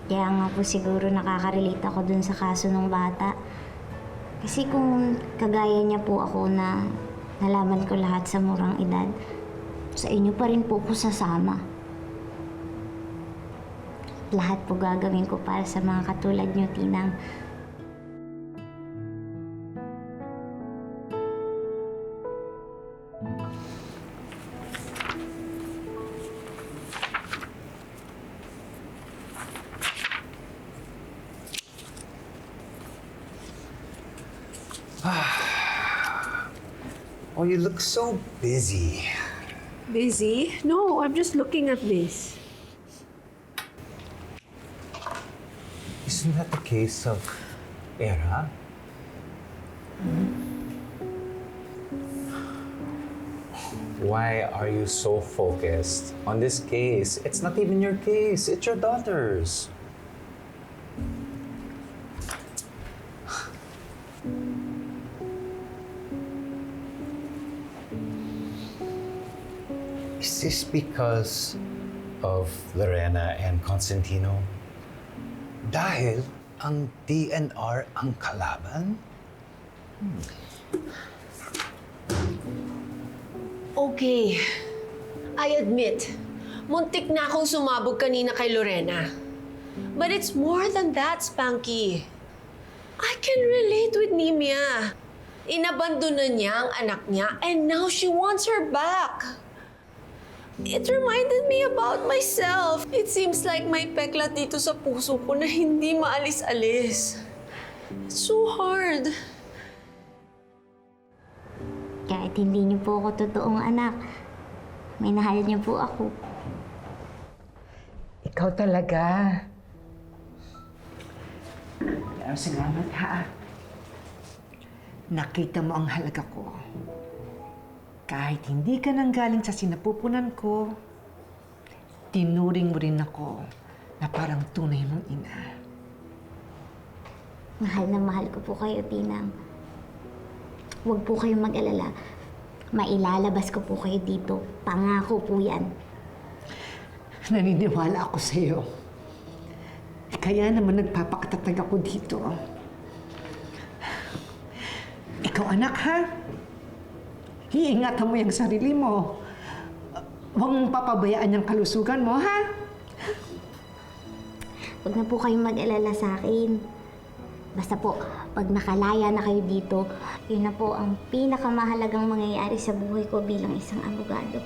Kaya nga po siguro nakaka-relate ako dun sa kaso ng bata. Kasi kung kagaya niya po ako na nalaman ko lahat sa murang edad, sa inyo pa rin po ako sasama. Lahat po gagawin ko para sa mga katulad niyo, Tinang. Oh, you look so busy. Busy? No, I'm just looking at this. Isn't that the case of Era? Why are you so focused on this case? It's not even your case, it's your daughter's. Is this because of Lorena and Constantino? Dahil ang DNR ang kalaban? Okay, I admit, muntik na akong sumabog kanina kay Lorena. But it's more than that, Spanky. I can relate with Nimia. Inabandonan niya ang anak niya and now she wants her back. It reminded me about myself. It seems like may peklat dito sa puso ko na hindi maalis-alis. It's so hard. Kahit hindi niyo po ako totoong anak, may nahal niyo po ako. Ikaw talaga. Pero salamat ha. Nakita mo ang halaga ko. Kahit hindi ka nang galing sa sinapupunan ko, tinuring mo rin ako na parang tunay mong ina. Mahal na mahal ko po kayo, Tinang. Huwag po kayong mag-alala. Mailalabas ko po kayo dito. Pangako po yan. Naniniwala ako sa'yo. Kaya naman nagpapakatatag ako dito. Ikaw anak ha? Iingatan mo yung sarili mo. Huwag mong papabayaan yung kalusugan mo, ha? Huwag na po kayong mag-alala sa akin. Basta po, pag nakalaya na kayo dito, yun na po ang pinakamahalagang mangyayari sa buhay ko bilang isang abogado.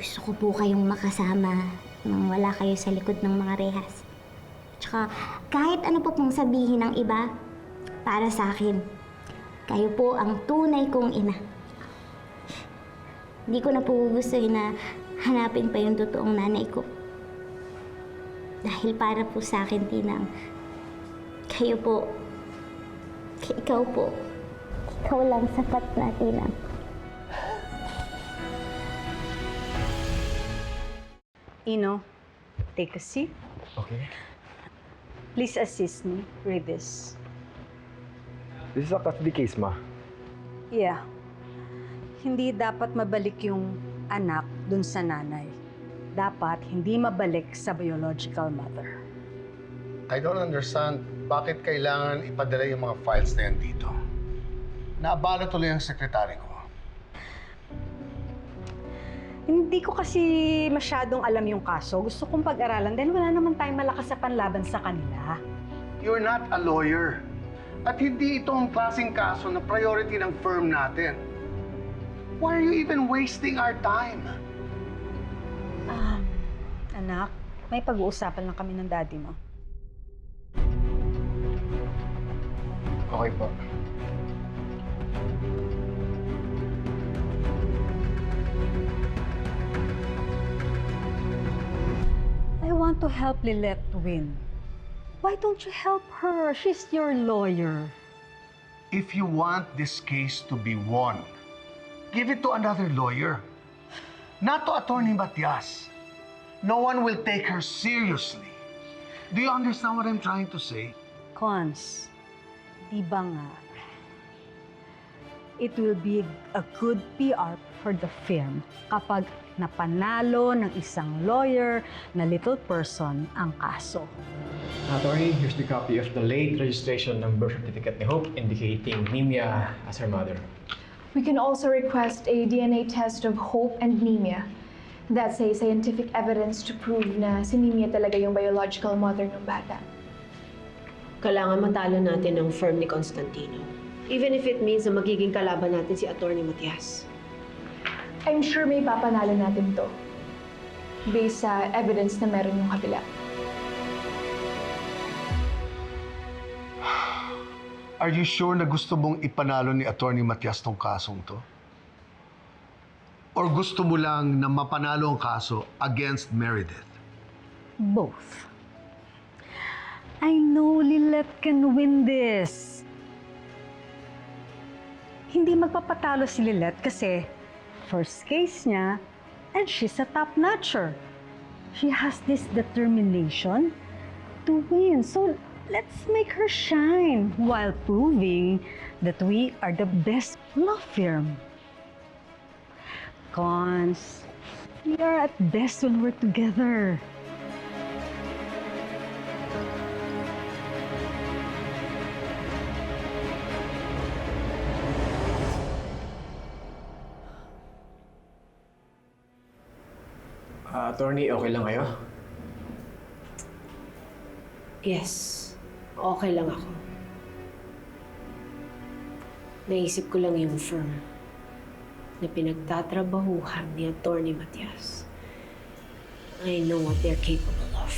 Gusto ko po kayong makasama nang wala kayo sa likod ng mga rehas. Tsaka kahit ano pa pong sabihin ng iba, para sa akin, kayo po ang tunay kong ina. Hindi ko na po gustuhin na hanapin pa yung totoong nanay ko. Dahil para po sa akin, Tinang, kayo po, ikaw po, ikaw lang sapat na, Tinang. Ino, take a seat. Okay. Please assist me with this. This is a custody case, ma. Yeah. Hindi dapat mabalik yung anak dun sa nanay. Dapat hindi mabalik sa biological mother. I don't understand bakit kailangan ipadala yung mga files na yan dito. Naabala tuloy ang sekretary ko. Hindi ko kasi masyadong alam yung kaso. Gusto kong pag-aralan dahil wala naman tayong malakas sa panlaban sa kanila. You're not a lawyer. At hindi ito ang klaseng kaso na priority ng firm natin. Why are you even wasting our time? Anak, may pag-uusapan lang kami ng daddy mo. Okay po. I want to help Lilette win. Why don't you help her? She's your lawyer. If you want this case to be won, give it to another lawyer. Not to Attorney Matias. No one will take her seriously. Do you understand what I'm trying to say? Cons, di ba nga, it will be a good PR for the firm kapag napanalo ng isang lawyer na little person ang kaso. Attorney, here's the copy of the late registration ng birth certificate ni Hope indicating Nimia as her mother. We can also request a DNA test of Hope and Nimia. That's a scientific evidence to prove na si Nimia talaga yung biological mother ng bata. Kailangan matalo natin ang firm ni Constantino. Even if it means na magiging kalaban natin si Atty. Matias. I'm sure may papanalo natin to. Based sa evidence na meron yung kabila. Are you sure na gusto mong ipanalo ni Attorney Matias tong kasong to? Or gusto mo lang na mapanalo ang kaso against Meredith? Both. I know Lilette can win this. Hindi magpapatalo si Lilette kasi first case niya and she's a top-notcher. She has this determination to win. So let's make her shine while proving that we are the best law firm. Cons, we are at best when we're together. Attorney, okay lang kayo? Yes, okay lang ako. Naisip ko lang yung firm na pinagtatrabahuhan ni Atty. Matias. I know what they're capable of.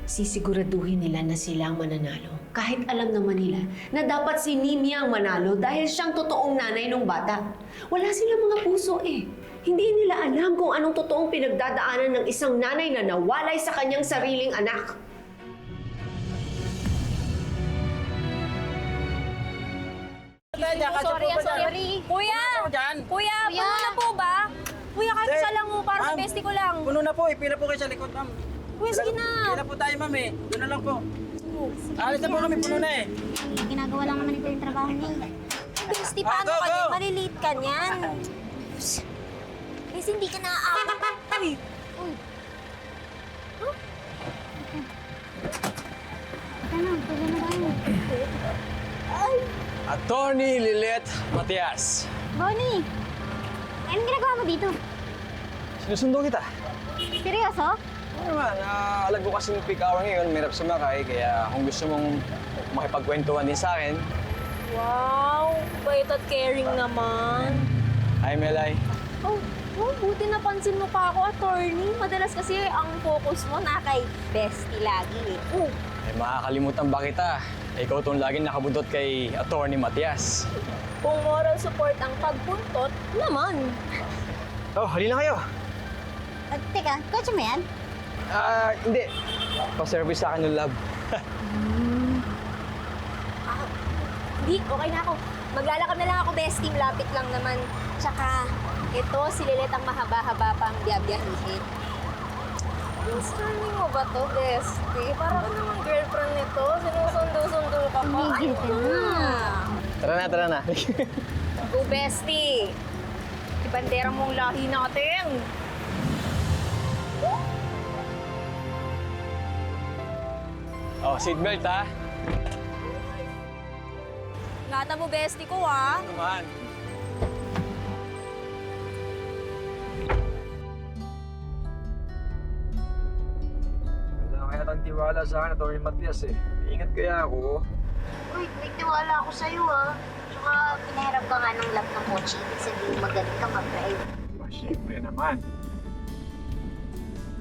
Sisiguraduhin nila na sila ang mananalo. Kahit alam naman nila na dapat si Nimia ang manalo dahil siyang totoong nanay ng bata. Wala silang mga puso eh. Hindi nila alam kung anong totoong pinagdadaanan ng isang nanay na nawalay sa kanyang sariling anak. Sorry. Kuya! Kuya, puno na po ba? Kuya, kahit isa lang po, para sa bestie ko lang. Puno na po, ipila po kayo sa likod, ma'am. Kuya, sige na. Pila po tayo, ma'am eh. Doon na lang po. Alis na po kami, puno na eh. Ginagawa lang naman ito yung trabaho niya. Bestie, paano ka din? Maliliit ka niyan. Bestie, hindi ka naaabot. Uy! Attorney Lilette Matias. Bonnie! Anong ginagawa mo dito? Sinusundo kita. Seryoso? Ano naman, alam ko kasing peak hour ngayon, mahirap sumakay, kaya kung gusto mong makipagkwentuhan din sa akin. Wow! Bait at caring naman. Hi, Melay. Oh, buti napansin mo pa ako, attorney. Madalas kasi ang focus mo na kay bestie lagi eh. Eh, makakalimutan ba kita? Ikaw itong laging nakabundot kay Atty. Matias. Kung moral support ang pagpuntot, naman. Oh, halina kayo. Teka, kotse mo yan? Hindi. Pa-service sa akin ng lab. Hindi, okay na ako. Maglalakad na lang ako, bestie. Lapit lang naman. Tsaka, ito, si Lilette ang mahaba-haba pang biyabiyahihin. Concerning mo ba to, bestie? Parang ka naman girlfriend nito. Sinusundo-sundo ka pa. Tumigil ka na. Tara na. Go, bestie. Ibandera mong lahi natin. Oh, seatbelt ha. Ingatan mo, bestie ko, ha? Naman. Wala kaya tang tiwala sa akin, Atty. Matias eh. Ingat kaya ako. Uy, may tiwala ako sa'yo Tsaka pinaharap ka nga ng lab ng kotse. Ibig sabihin magaling ka mag-drive. Siyempre naman.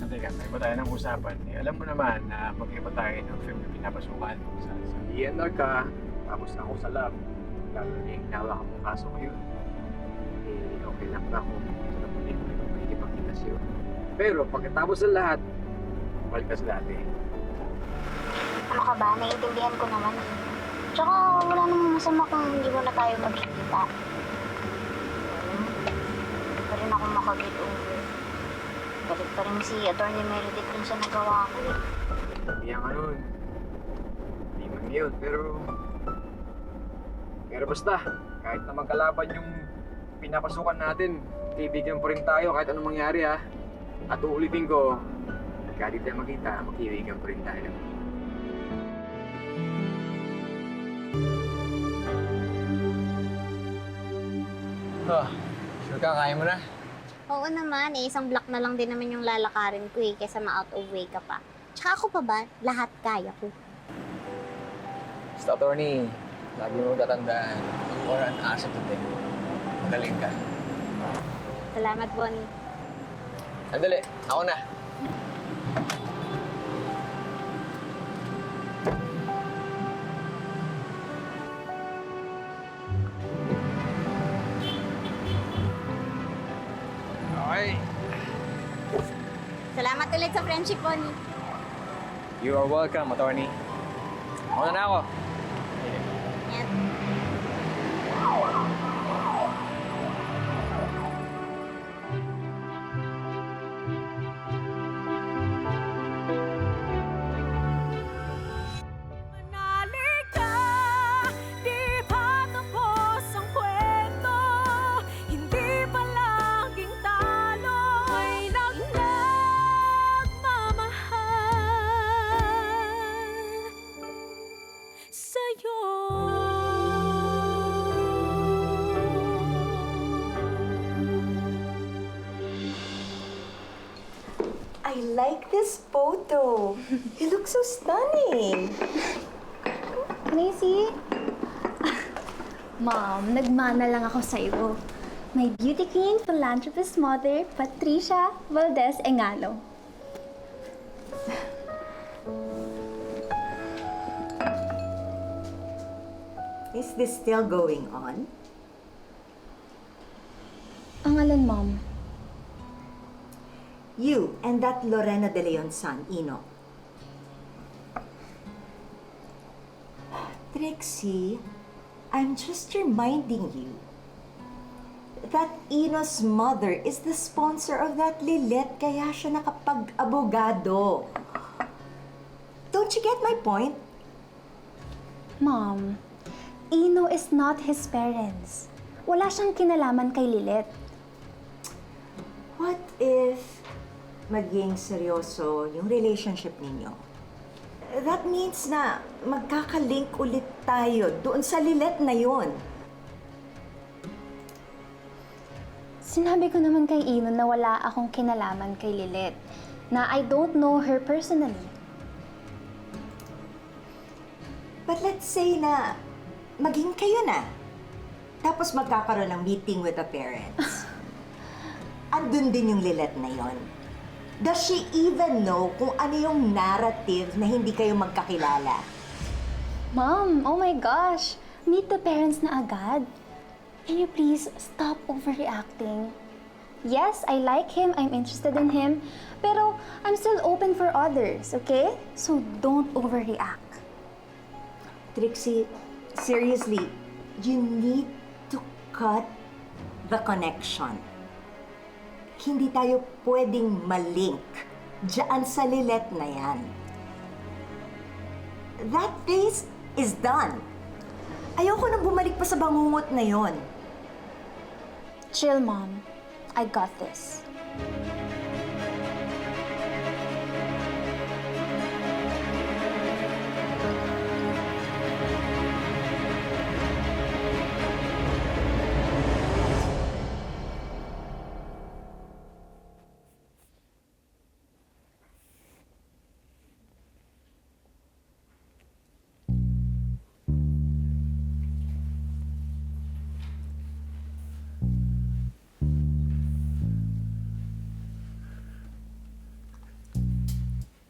Teka, may ba tayo ng usapan? Eh, alam mo naman na mag-iba tayo ng film na pinapasukan. Sa ENR ka, tapos ako sa lab. Lalo na yung hinawakan mong kaso ngayon. Eh, okay lang ba ako? Ito na muli ko yung makikipagkita sa'yo. Pero pagkatapos ng lahat, balik ka sa dati. Ano ka ba? Naiintindihan ko naman Tsaka wala namang masama kung hindi mo na tayo magkikita. Hindi pa rin ako makaget over. Galit pa rin si Atty. Meredith dun sa nagawa ko Hindi yan nun. Hindi man yun, pero basta, kahit na magkalaban yung pinapasukan natin, kaibigan pa rin tayo kahit anong mangyari ha. At uulitin ko, kahit di tayo makita, magkaibigan pa rin tayo. Sure ka, kaya mo na? Oo naman, isang block na lang din naman yung lalakarin ko kaysa ma-out of way ka pa. Tsaka ako pa ba, lahat kaya ko. Basta, attorney, lagi mo tatandaan, you are an asset to them. Magaling ka. Salamat, Bonnie. Sandali, ako na. Okay. Salamat ulit sa friendship, Bonnie. You are welcome, attorney. Mauna na ako. Di pa tapos ang kwento, hindi pa laging talo, may nagmamahal sa'yo. I like this photo. You look so stunning. Macy? Mom, nagmana lang ako sa'yo. My beauty queen, philanthropist mother, Patricia Valdez Engalo. Is this still going on? Ang alin, Mom? You and that Lorena De Leon son, Ino. Trixie, I'm just reminding you that Ino's mother is the sponsor of that Lilith, kaya siya nakapag-abogado. Don't you get my point? Mom, Ino is not his parents. Wala siyang kinalaman kay Lilith. What if maging seryoso yung relationship ninyo? That means na magkakalink ulit tayo doon sa Lilith na yon. Sinabi ko naman kay Ino na wala akong kinalaman kay Lilith, na I don't know her personally. But let's say na maging kayo na. Tapos magkakaroon ng meeting with the parents. Andun din yung Lilith na yon. Does she even know kung ano yung narrative na hindi kayo magkakilala? Mom, oh my gosh! Meet the parents na agad. Can you please stop overreacting? Yes, I like him, I'm interested in him, pero I'm still open for others, okay? So don't overreact. Trixie, seriously, you need to cut the connection. Hindi tayo pwedeng malink dyan sa Lilith na yan. That phase is done. Ayoko nang bumalik pa sa bangungot na yon. Chill, Mom. I got this.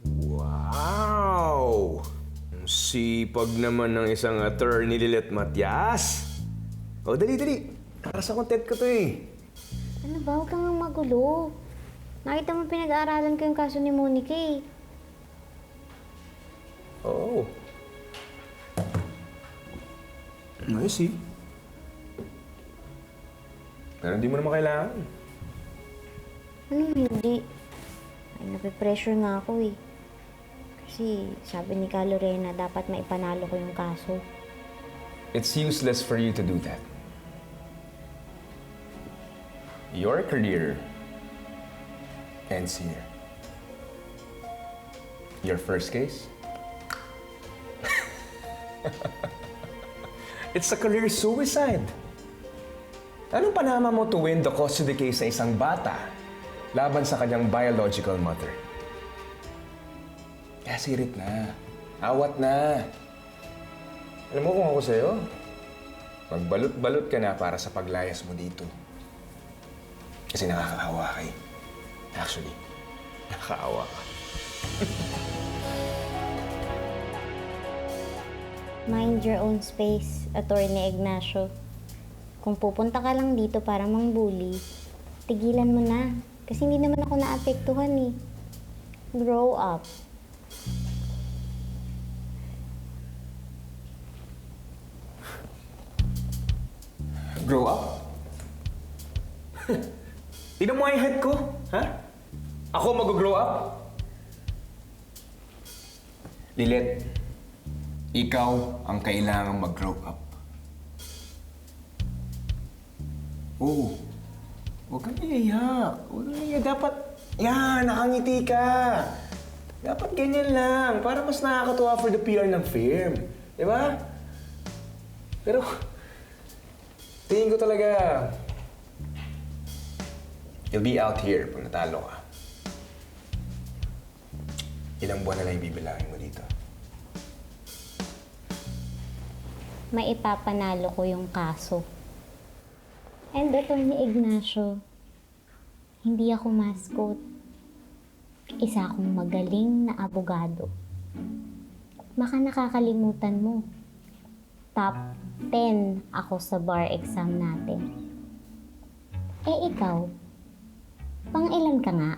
Wow! Ang sipag naman ng isang attorney, Lilith Matias. O, dali. Para sa content ko to eh. Ano ba? Huwag kang magulo. Nakita mo pinag-aaralan ko yung kaso ni Monica eh. Oo. I see. Pero hindi mo naman kailangan. Ano hindi? Ay, nape-pressure nga ako eh. Kasi sabi ni Ka Lorena, dapat maipanalo ko yung kaso. It's useless for you to do that. Your career ends here. Your first case? It's a career suicide. Anong panama mo to win the custody case sa isang bata laban sa kanyang biological mother? Kaya sirit na. Awat na. Alam mo kung ako sa'yo, magbalot-balot ka na para sa paglayas mo dito. Kasi nakakaawa ka eh. Actually, nakakaawa ka. Mind your own space, Attorney Ignacio. Kung pupunta ka lang dito para mang-bully, tigilan mo na. Kasi hindi naman ako naapektuhan eh. eh. Grow up. Grow up? Tignan mo nga yung head ko, ha? Ako mag-grow up? Lilet, ikaw ang kailangang mag-grow up. Oo. Huwag kang iiyak. Huwag kang iiyak. Dapat, yan, nakangiti ka. Dapat ganyan lang, para mas nakakatuwa for the PR ng firm. Di ba? Pero, tingin ko talaga, you'll be out here pag natalo ka. Ilang buwan na lang yung bibilangin mo dito? Maipapanalo ko yung kaso. And Attorney Ignacio, hindi ako mascot. Isa akong magaling na abogado. Baka nakakalimutan mo. Top 10 ako sa bar exam natin. Eh ikaw, pang ilan ka nga?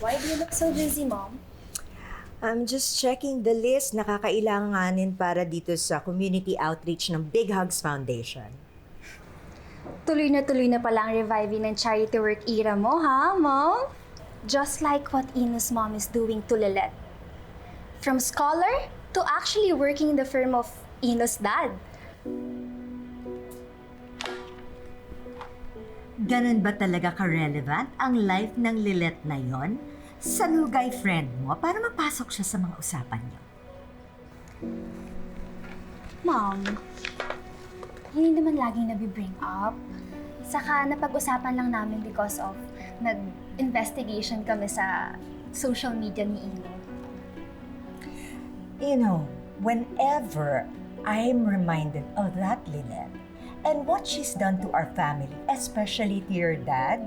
Why do you look so busy, Mom? I'm just checking the list na kakailanganin para dito sa community outreach ng Big Hugs Foundation. Tuloy na pala ang reviving ng charity work era mo, ha, Mom? Just like what Ino's mom is doing to Lilet. From scholar to actually working in the firm of Ino's dad. Ganun ba talaga ka-relevant ang life ng Lilet na yon? Sanugay friend mo para mapasok siya sa mga usapan niyo. Mom, hindi naman laging nabibring up. Saka napag-usapan lang namin because of nag-investigation kami sa social media ni Ino. You know, whenever I'm reminded of that Lilet and what she's done to our family, especially to your dad,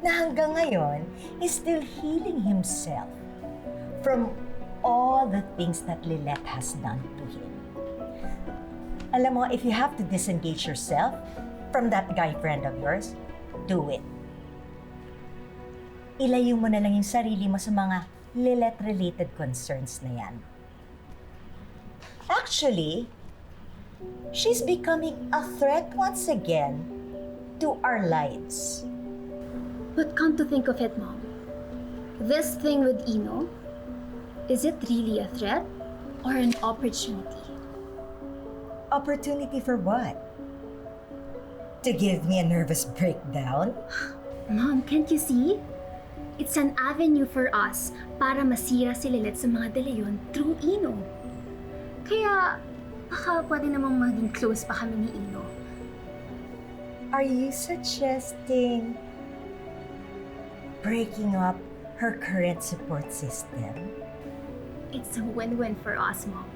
na hanggang ngayon is still healing himself from all the things that Lilet has done to him. Alam mo, if you have to disengage yourself from that guy friend of yours, do it. Ilayo mo na lang yung sarili mo sa mga Lilet-related concerns na yan. Actually, she's becoming a threat once again to our lives. But come to think of it, Mom, this thing with Ino, is it really a threat or an opportunity? Opportunity for what? To give me a nervous breakdown? Mom, can't you see? It's an avenue for us para masira si Lilet sa mga delayon through Ino. Kaya, baka pwede namang maging close pa kami ni Ino. Are you suggesting breaking up her current support system? It's a win-win for us, Mom.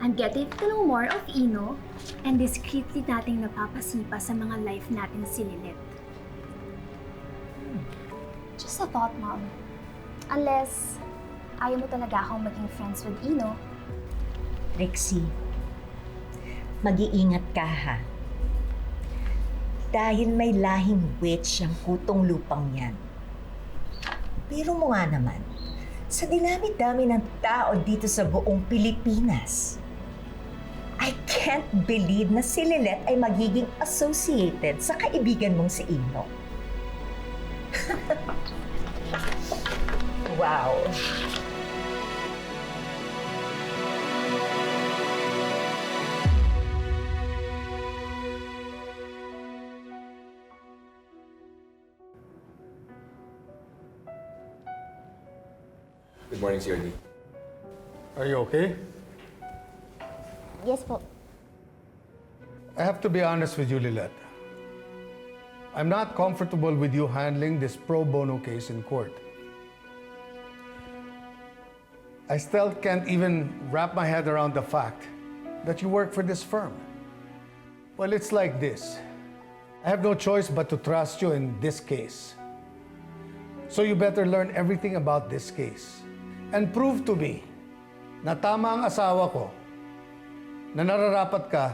I'm getting to know more of Ino and discreetly nating napapasipa sa mga life natin si Lilet. Just a thought, Mom. Unless ayaw mo talaga akong maging friends with Ino. Rexy, mag-iingat ka ha. Dahil may lahing witch ang kutong lupang yan. Pero mo nga naman, sa dinami-dami ng tao dito sa buong Pilipinas, I can't believe na si Lilet ay magiging associated sa kaibigan mong si Ino. Wow. Good morning, CRD. Are you okay? Yes po. I have to be honest with you, Lilet. I'm not comfortable with you handling this pro bono case in court. I still can't even wrap my head around the fact that you work for this firm. Well, it's like this. I have no choice but to trust you in this case. So you better learn everything about this case and prove to me na tama ang asawa ko na nararapat ka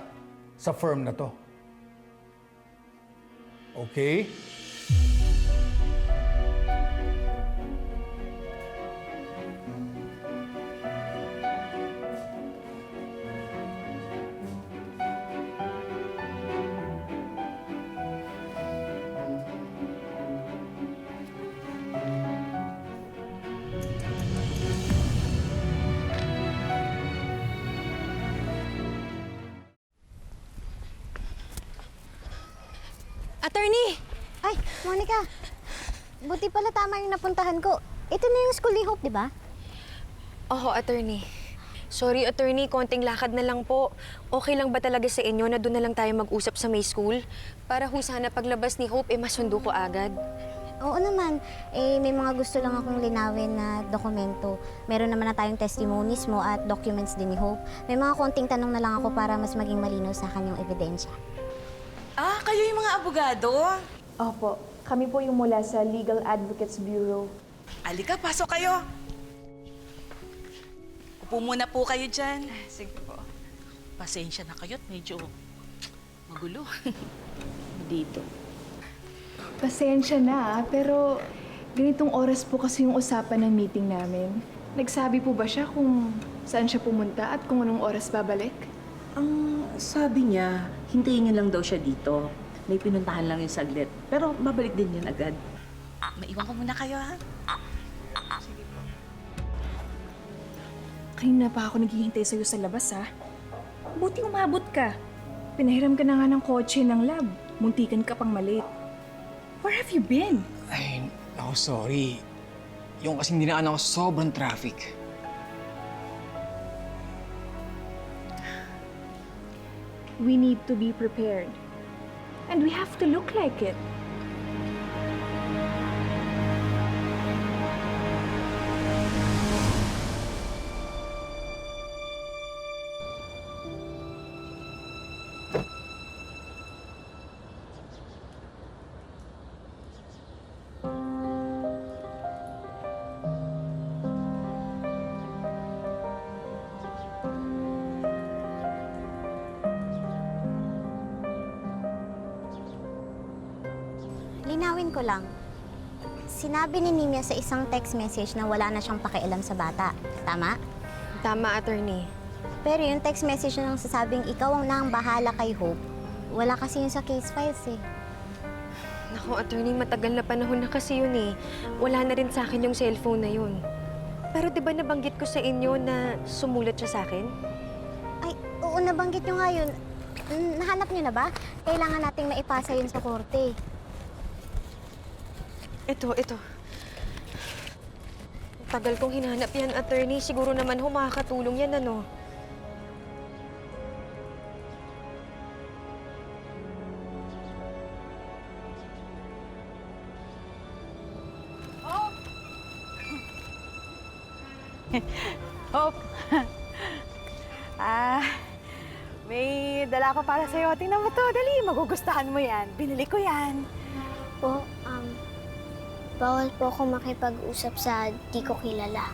sa firm na to. Okay? Attorney! Ay, Monica. Buti pala tama yung napuntahan ko. Ito na yung school ni Hope, di ba? Oo, attorney. Sorry, attorney. Konting lakad na lang po. Okay lang ba talaga sa inyo na doon na lang tayo mag-usap sa may school? Para ho sana paglabas ni Hope, masundo ko agad. Oo naman. May mga gusto lang akong linawin na dokumento. Meron naman na tayong testimonies mo at documents din ni Hope. May mga konting tanong na lang ako para mas maging malinaw sa akin yung ebidensya. Ah, kayo yung mga abogado? Opo. Kami po yung mula sa Legal Advocates Bureau. Alika, pasok kayo. Upo muna po kayo dyan. Sige po. Pasensya na kayo't medyo magulo. Dito. Pasensya na, pero ganitong oras po kasi yung usapan ng meeting namin. Nagsabi po ba siya kung saan siya pumunta at kung anong oras babalik? Ang sabi niya, hintayin niyo lang daw siya dito. May pinuntahan lang yung saglit. Pero babalik din yun agad. Maiwan ko muna kayo, ha? Kanina pa ako naghihintay sa'yo sa labas, ha? Buti umabot ka. Pinahiram ka na nga ng kotse ng lab. Muntikan ka pang malate. Where have you been? Ay, ako sorry. Yung kasing dinaan ako sobrang traffic. We need to be prepared. And we have to look like it. Linawin ko lang. Sinabi ni Nimia sa isang text message na wala na siyang pakialam sa bata. Tama? Tama, attorney. Pero yung text message na sasabing ikaw ang nang bahala kay Hope, wala kasi yun sa case files eh. Naku, attorney, matagal na panahon na kasi yun eh. Wala na rin sa akin yung cellphone na yun. Pero di ba nabanggit ko sa inyo na sumulat siya sa akin? Ay, oo, nabanggit nyo nga yun. Nahanap nyo na ba? Kailangan nating maipasa yun sa korte. Ito. Tagal kong hinanap yan, attorney. Siguro naman makakatulong yan, ano? Hope. May dala ko para sa'yo. Tingnan mo to, dali. Magugustahan mo yan. Binili ko yan. Po, bawal po ako makipag-usap sa di ko kilala.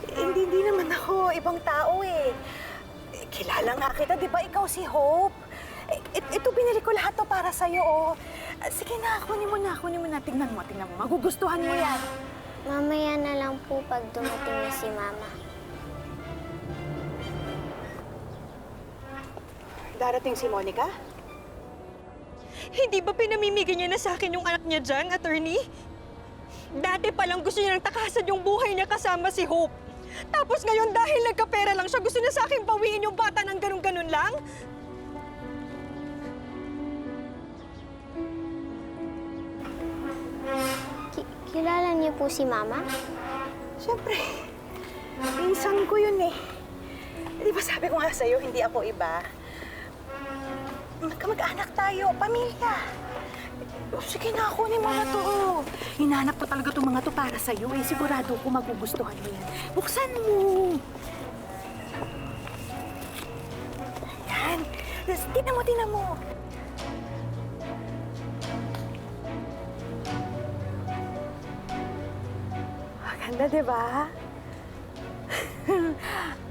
Hindi naman ako ibang tao eh. Kilala nga kita, di ba ikaw si Hope? Ito, binili ko lahat to para sa'yo, oh. Sige na, kunin mo na. Tingnan mo. Magugustuhan mo yan. Mamaya na lang po pag dumating na si Mama. Darating si Monica? Hindi ba pinamimigay niya na sa akin yung anak niya dyan, attorney? Dati pa lang gusto niya nang takasan yung buhay niya kasama si Hope. Tapos ngayon dahil nagkapera lang siya, gusto niya sa akin bawiin yung bata ng ganun-ganun lang? Kilala niyo po si Mama? Siyempre. Pinsan ko yun eh. Di ba sabi ko nga sa'yo, hindi ako iba? Magkamag-anak tayo, pamilya. Sige na, kunin mo na to. Hinahanap ko talaga itong mga to para sa'yo eh. Sigurado ko magugustuhan mo yan. Buksan mo. Yan. Tingnan mo. ganda, di ba?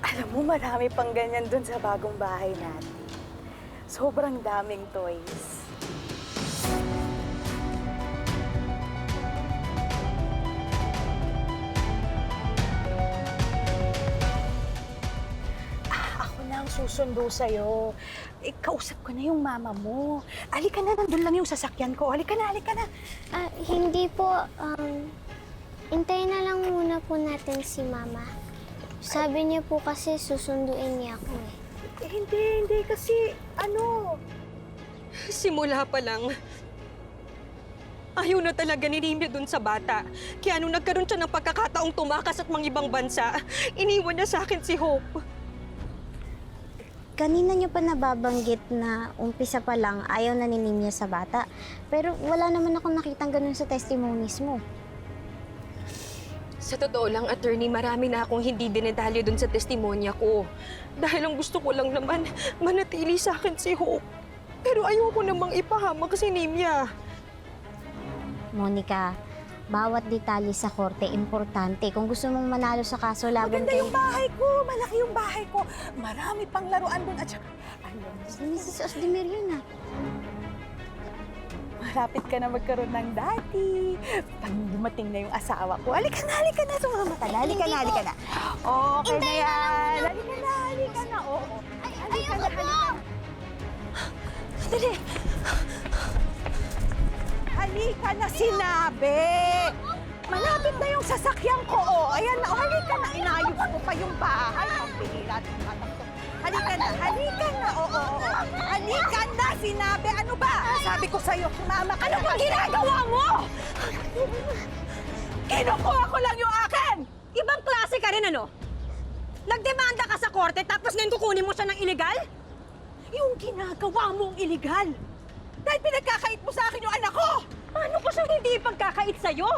Alam mo, marami pang ganyan dun sa bagong bahay natin. Sobrang daming toys. Ako na ang susundo sa'yo. Kausap ko na yung mama mo. Halika na, nandun lang yung sasakyan ko. Halika na, halika na. Hindi po, intayin na lang muna po natin si Mama. Sabi niya po kasi susunduin niya ako eh. Hindi kasi, Simula pa lang, ayaw na talaga ni Nimya dun sa bata. Kaya nung nagkaroon siya ng pagkakataong tumakas at ibang bansa, iniwan niya sa akin si Hope. Kanina niyo pa nababanggit na umpisa pa lang ayaw na ni Nimya sa bata. Pero wala naman akong nakitang ganun sa testimonies mo. Sa totoo lang, attorney, marami na akong hindi dinedalyo dun sa testimonya ko. Dahil ang gusto ko lang naman, manatili sa akin si Hope. Pero ayoko namang ipahamak si Nimya. Monica, bawat detalye sa korte importante. Kung gusto mong manalo sa kaso laban Maganda kay... yung bahay ko. Malaki yung bahay ko. Marami pang laruan dun. At saka, Si Mrs. Osdemir yun ah. malapit ka na magkaroon ng daddy. Pag dumating na yung asawa ko, halika na. Sumama ka na. Halika na. Okay na yan. Halika na. Oo. Halika na. Dali. Halika na, sinabi. Malapit na yung sasakyan ko. Ayan na. Halika na. Inayos ko pa yung bahay. Ang pinila. Halika na. Oo. Halika na, sinabi. Ano ba? Sabi ko sa'yo, mama ka. Ano bang ginagawa mo? Kinukuha ko lang yung akin. Ibang klase ka rin, ano? Nagdemanda ka sa korte tapos ngayon kukunin mo siya ng illegal? Yung ginagawa mong illegal. Dahil pinagkakait mo sa akin yung anak ko. Paano ko siya hindi ipagkakait sa'yo?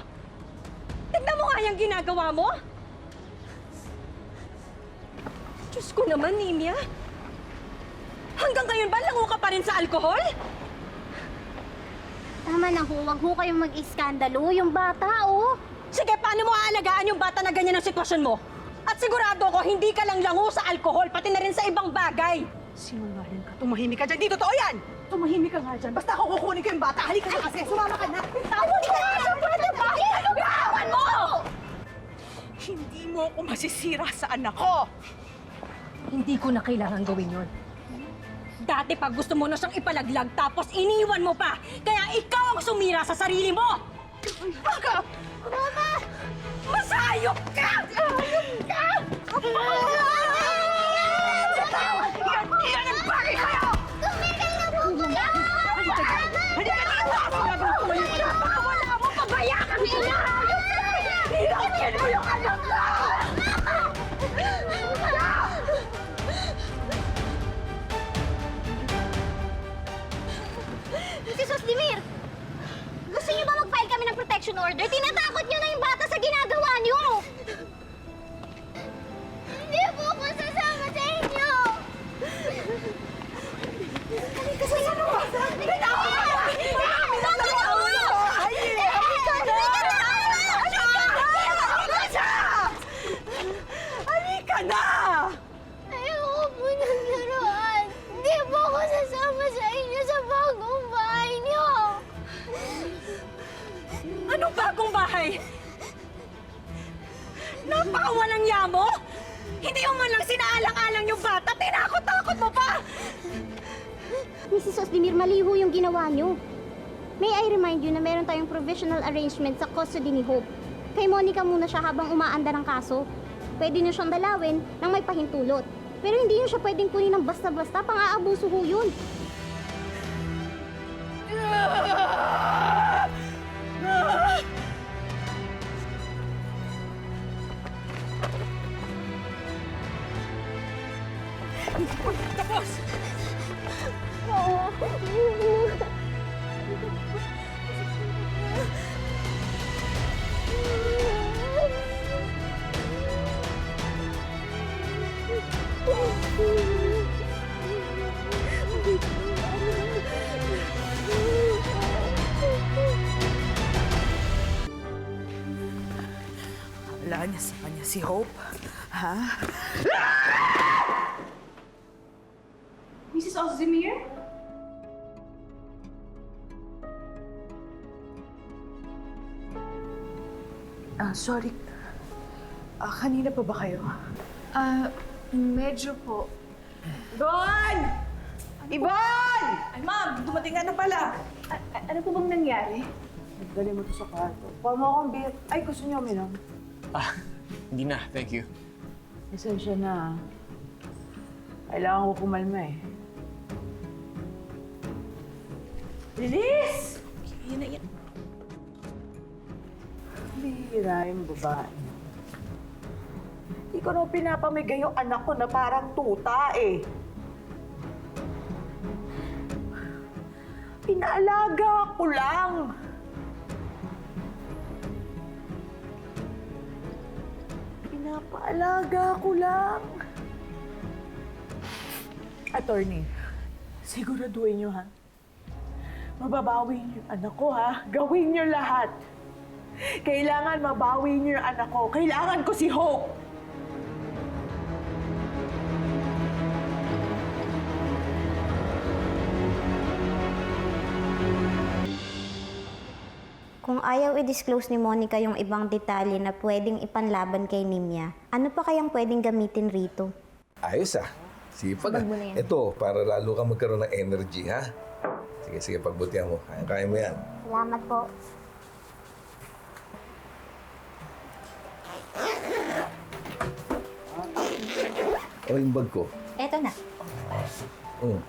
Tignan mo nga yung ginagawa mo. Diyos ko naman, Nimya. Hanggang ngayon ba lango ka pa rin sa alkohol? Tama na ho, wag ho kayong mag-iskandalo. Yung bata, oh. Sige, paano mo aalagaan yung bata na ganyan ang sitwasyon mo? At sigurado ko, hindi ka lang lango sa alkohol, pati na rin sa ibang bagay. Sinungaling ka. Tumahimik ka dyan. Di totoo yan. Tumahimik ka nga dyan. Basta ako kukunin ko yung bata. Halika na kasi. Sumama ka na. Tawag ka na. Ano gawan mo? Hindi mo ako masisira sa anak ko. Hindi ko na kailangan gawin yon. Dati pag gusto mo na siyang ipalaglag tapos iniwan mo pa. Kaya ikaw ang sumira sa sarili mo! Baka! Mama! Masayop ka! Yan ang bagay sa'yo! Tumigil na po kayo! Halika dito! Baka wala mo pabaya kami! Hinangin mo yung anak ko! Mrs. Osdemir! Gusto niyo ba mag-file kami ng protection order? Tinatakot niyo na yung bata sa ginagawa niyo! Hindi po ako sasama sa inyo! Halika sa ano ba? Bitawan mo! Halika na! Ayoko po ng laruan! Hindi po ako sasama sa inyo sa bagong bahay niyo! Anong bagong bahay? Napakawalang yamo! Hindi mo man lang sinaalang-alang yung bata, tinakot-takot mo pa! Mrs. Osdemir, mali ho yung ginawa niyo. May I remind you na meron tayong provisional arrangement sa custody ni Hope. Kay Monica muna siya habang umaanda ng kaso. Pwede niyo siyang dalawin nang may pahintulot. Pero hindi niyo siya pwedeng kunin ng basta-basta, pang-aabuso ho yun. Tapos! Wala niya sa kanya si Hope? Ha? Mrs. Ozdemir? Sorry. Kanina pa ba kayo? Medyo po. Ibon! Ibon! Ay, ma'am, dumating ka na pala. Ano po bang nangyari? Nagdali mo to sa kwarto. Kuha mo akong beer. Ay, gusto niyo uminom? Hindi na, thank you. Esensya na. Kailangan ko kumalma eh. Lilis! Yan na yan. Bihira yung babae. Hindi ko na pinapamigay yung anak ko na parang tuta eh. Pinaalaga ko lang. Pinapaalaga ko lang. Attorney, siguraduhin niyo ha. Mababawi niyo yung anak ko ha. Gawin niyo lahat. Kailangan mabawi niyo yung anak ko. Kailangan ko si Hope. Kung ayaw i-disclose ni Monica yung ibang detalye na pwedeng ipanlaban kay Nimya, ano pa kayang pwedeng gamitin rito? Ayos ah. Sipag ah. Sabag mo na yan. Ito, para lalo kang magkaroon ng energy, ha? Sige, pagbutihan mo. Kaya mo yan. Salamat po. O yung bag ko. Eto na. Oh.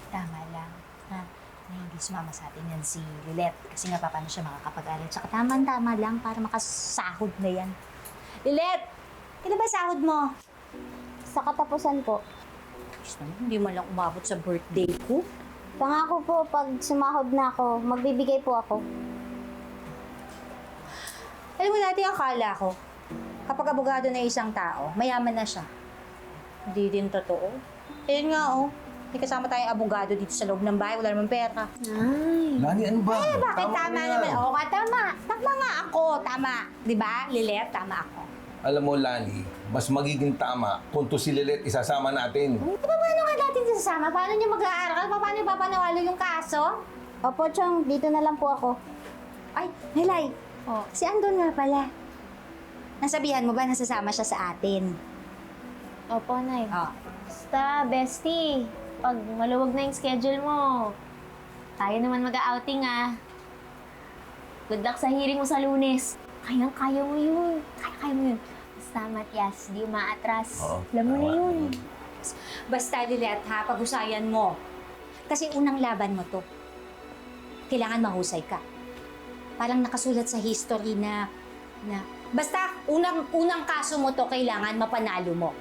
Tama lang. Ha? Na hindi sumama sa atin yan si Lilet. Kasi nga paano siya makakapag-aral. Tsaka tama-tama lang para makasahod na yan. Lilet! Kailan ba sahod mo? Sa katapusan po. Diyos naman, hindi mo lang umabot sa birthday ko. Pangako po, pag sumahod na ako, magbibigay po ako. Alam mo dati, akala ko, kapag abogado na isang tao, mayaman na siya. Hindi din totoo. Ayun nga, oh. May kasama tayong abogado dito sa loob ng bahay. Wala naman pera. Ay. Lani, ano ba? Eh, bakit Tama tama ka na. naman? Oo ka, tama. Tama nga ako. Tama. Di ba, Lilet? Tama ako. Alam mo, Lani, mas magiging tama kung to si Lilet isasama natin. Di ba, paano nga natin sasama? Paano niya mag-aaral? Paano niya papanawalo yung kaso? Opo, Chong. Dito na lang po ako. Ay, Nelay. Oh, si Andon nga pala. Nasabihan mo ba na sasama siya sa atin? Opo, Nay. Oh. Basta, bestie, pag maluwag na yung schedule mo, tayo naman mag-outing ah. Good luck sa hearing mo sa Lunes. Kayang-kaya mo yun. Kaya mo yun. Basta, Matias, di umaatras. Alam mo na yun. Basta, Lilet, ha? Pag-usayan mo. Kasi unang laban mo to. Kailangan mahusay ka. Parang nakasulat sa history na basta, unang kaso mo to, kailangan mapanalo mo.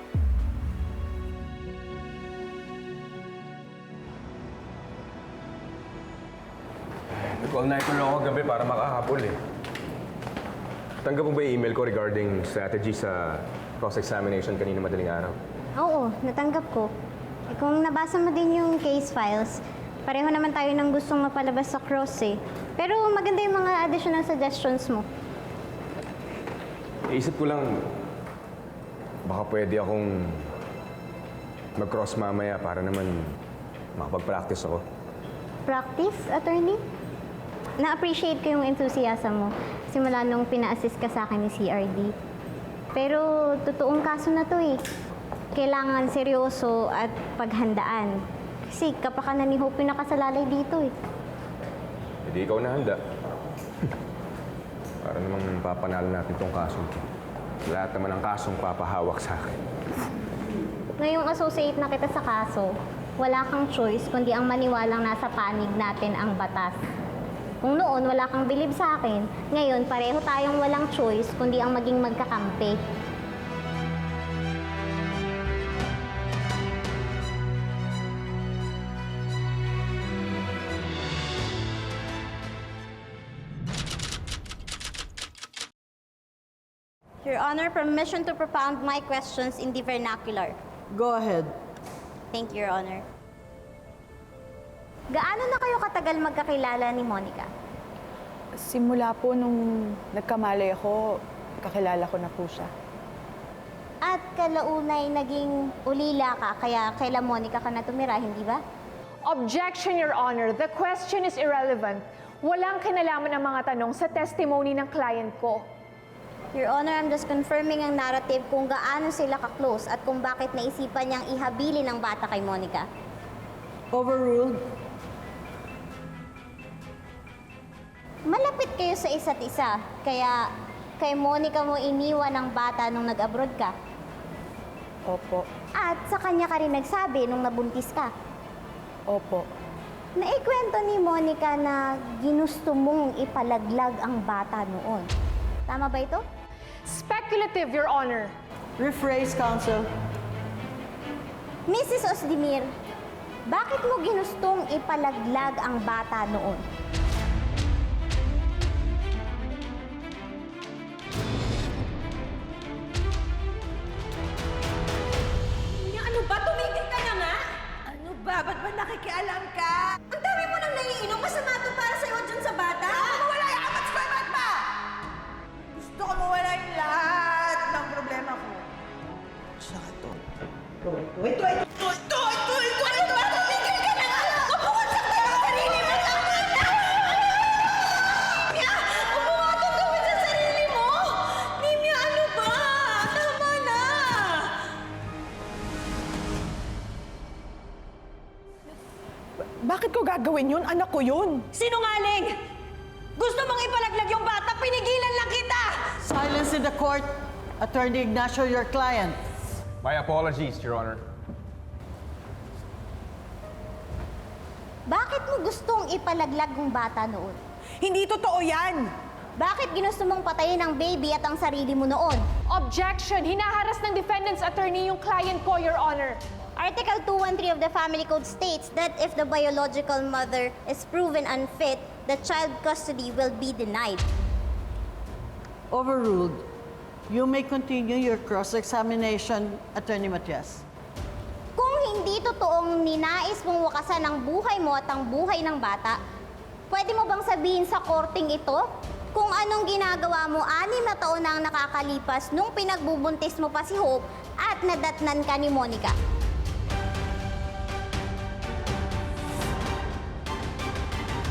Nag-all-night ko lang ako gabi para makahapol eh. Tanggap mo ba yung email ko regarding strategy sa cross-examination kanina madaling araw? Oo, natanggap ko. Eh, kung nabasa mo din yung case files, pareho naman tayo ng gustong mapalabas sa cross eh. Pero maganda yung mga additional suggestions mo. Iisip ko lang, baka pwede akong mag-cross mamaya para naman makapag-practice ako. Practice, attorney? Na-appreciate ko yung enthusiasm mo simula nung pina-assist ka sa akin ni CRD. Pero totoong kaso na to eh. Kailangan seryoso at paghandaan. Kasi kapakanan ni Hope yung nakasalalay dito eh. Hindi ikaw nahanda. Para namang papanalo natin tong kaso. Lahat naman ang kasong papahawak sa akin. Ngayong associate na kita sa kaso, wala kang choice kundi ang maniwalang nasa panig natin ang batas. Kung noon wala kang bilib sa akin, ngayon pareho tayong walang choice kundi ang maging magkakampi. Your Honor, permission to propound my questions in the vernacular. Go ahead. Thank you, Your Honor. Gaano na kayo katagal magkakilala ni Monica? Simula po nung nagkamali ako, kakilala ko na po siya. At kalaunay naging ulila ka, kaya kay Monica ka na tumira, hindi ba? Objection, Your Honor. The question is irrelevant. Walang kinalaman ang mga tanong sa testimony ng client ko. Your Honor, I'm just confirming ang narrative kung gaano sila ka-close at kung bakit naisipan niyang ihabili ng bata kay Monica. Overruled. Malapit kayo sa isa't isa, kaya kay Monica mo iniwan ng bata nung nag-abroad ka. Opo. At sa kanya ka rin nagsabi nung nabuntis ka. Opo. Naikwento ni Monica na ginusto mong ipalaglag ang bata noon. Tama ba ito? Speculative, Your Honor. Rephrase, counsel. Mrs. Osdimir, bakit mo ginustong ipalaglag ang bata noon? Ano ba? Tumigil ka na nga! Ano ba? Ba't ba nakikialam ka? Ang dami mo nang naiinom. Masama to para sa'yo dyan sa bata. Mawala yung amat sa ba't ba? Gusto ko mawala yung lahat ng problema ko. Tsaka to. Ito! Tumigil ka na nga! Mapukunsak tayo sa sarili mo! Tama na! Nimya! Umuwatong gawin sa sarili mo! Nimya, ano ba? Tama na! Bakit ko gagawin yun? Anak ko yun. Sinungaling! Gusto mong ipalaglag yung bata, pinigilan lang kita! Silence in the court. Attorney Ignacio, your client. My apologies, Your Honor. Bakit mo gustong ipalaglag ang bata noon? Hindi totoo yan! Bakit ginusto mong patayin ang baby at ang sarili mo noon? Objection! Hinaharas ng defendant's attorney yung client ko, Your Honor. Article 213 of the Family Code states that if the biological mother is proven unfit, the child custody will be denied. Overruled. You may continue your cross-examination, Attorney Matias. Kung hindi totoong ninais mong wakasan ang buhay mo at ang buhay ng bata, pwede mo bang sabihin sa korting ito kung anong ginagawa mo 6 na taon na ang nakakalipas nung pinagbubuntis mo pa si Hope at nadatnan ka ni Monica?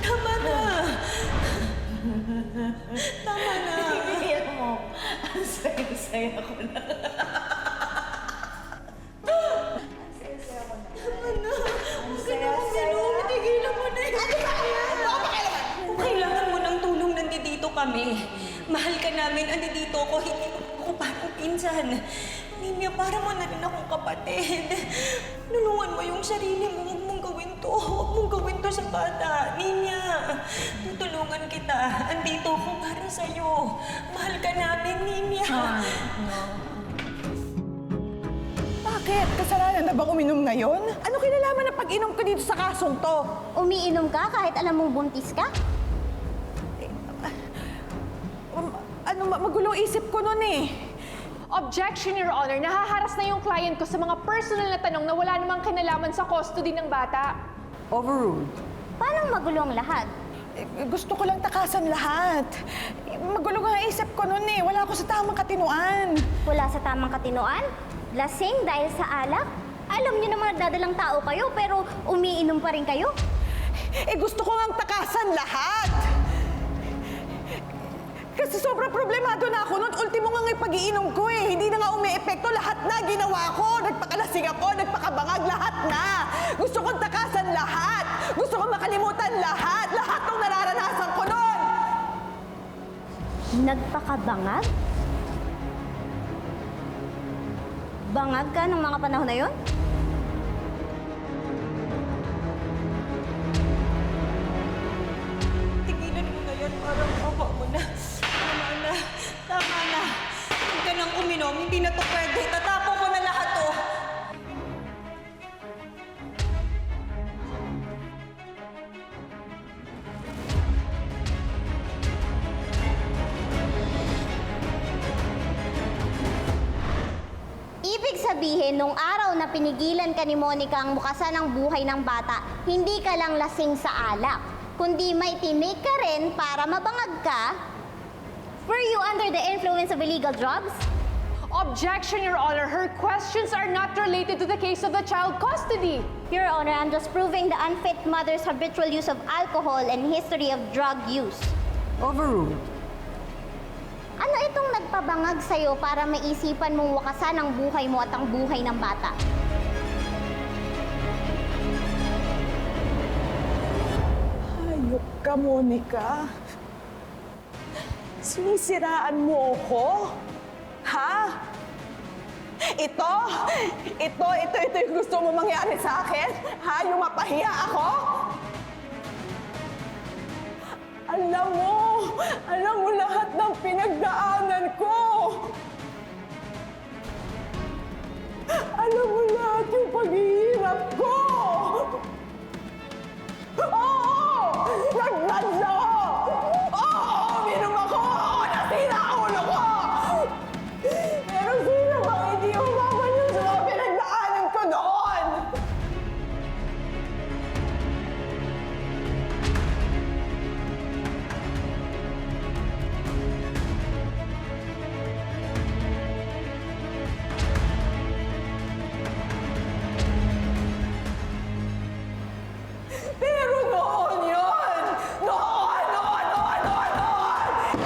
Tama na! Tama na! Tigil mo. Ang saya-saya ko na. Tama na. Huwag ka na uminom. Tigilan mo na yun. Kung kailangan mo ng tulong, nandito kami. Mahal ka namin. Andito ako. Hindi mo ako parang pinsan. Nimya, para mo na rin akong kapatid. Tulungan mo yung sarili mo. Huwag mong gawin to. Huwag mong gawin to sa bata. Nimya, tutulungan kita. Andito ako para sa'yo. Mahal ka namin, Nimya. Bakit? Kasalanan na bang uminom ngayon? Ano kinalaman ng pag-inom ko dito sa kasong to? Umiinom ka kahit alam mong buntis ka? Magulong isip ko nun eh. Objection, Your Honor. Nahaharas na yung client ko sa mga personal na tanong na wala namang kinalaman sa custody ng bata. Overruled. Paano magulong lahat? Gusto ko lang takasan lahat. Magulong ang isip ko nun eh. Wala ako sa tamang katinuan. Wala sa tamang katinuan? Lasing dahil sa alak? Alam niyo naman nagdadalang tao kayo pero umiinom pa rin kayo? Gusto ko ngang takasan lahat. Kasi sobrang problemado na ako noon. Ultimo nga yung pag-iinom ko eh. Hindi na nga umi-epekto. Lahat na ginawa ko. Nagpakalasing ako, nagpakabangag, lahat na. Gusto kong takasan lahat. Gusto kong makalimutan lahat. Lahat ng nararanasan ko noon. Nagpakabangag? Bangag ka ng mga panahon na yon? Tigilan mo na yan. Parang awa mo na. Tama na. Tama na. Huwag ka nang uminom. Hindi na to pwede. Tatapon mo na lahat to. Ibig sabihin, nung araw na pinigilan ka ni Monica ang bukasan ng buhay ng bata, hindi ka lang lasing sa alak, kundi may tinik ka rin para mabangag ka Were you under the influence of illegal drugs? Objection, Your Honor. Her questions are not related to the case of the child custody. Your Honor, I'm just proving the unfit mother's habitual use of alcohol and history of drug use. Overruled. Ano itong nagpabangag sa'yo para maisipan mong wakasan ang buhay mo at ang buhay ng bata? Hayop ka, Monica. Sinisiraan mo ako? Ha? Ito yung gusto mo mangyari sa akin? Ha? Yung mapahiya ako? Alam mo lahat ng pinagdaanan ko. Alam mo lahat yung paghihirap ko. Oo! Nag-drugs ako! Oo! Uminom ako! Nasira ang ulo ko! Pero sino bang hindi umaman yun sa mga pinagdaanan ko noon? Pero noon yun! Noon!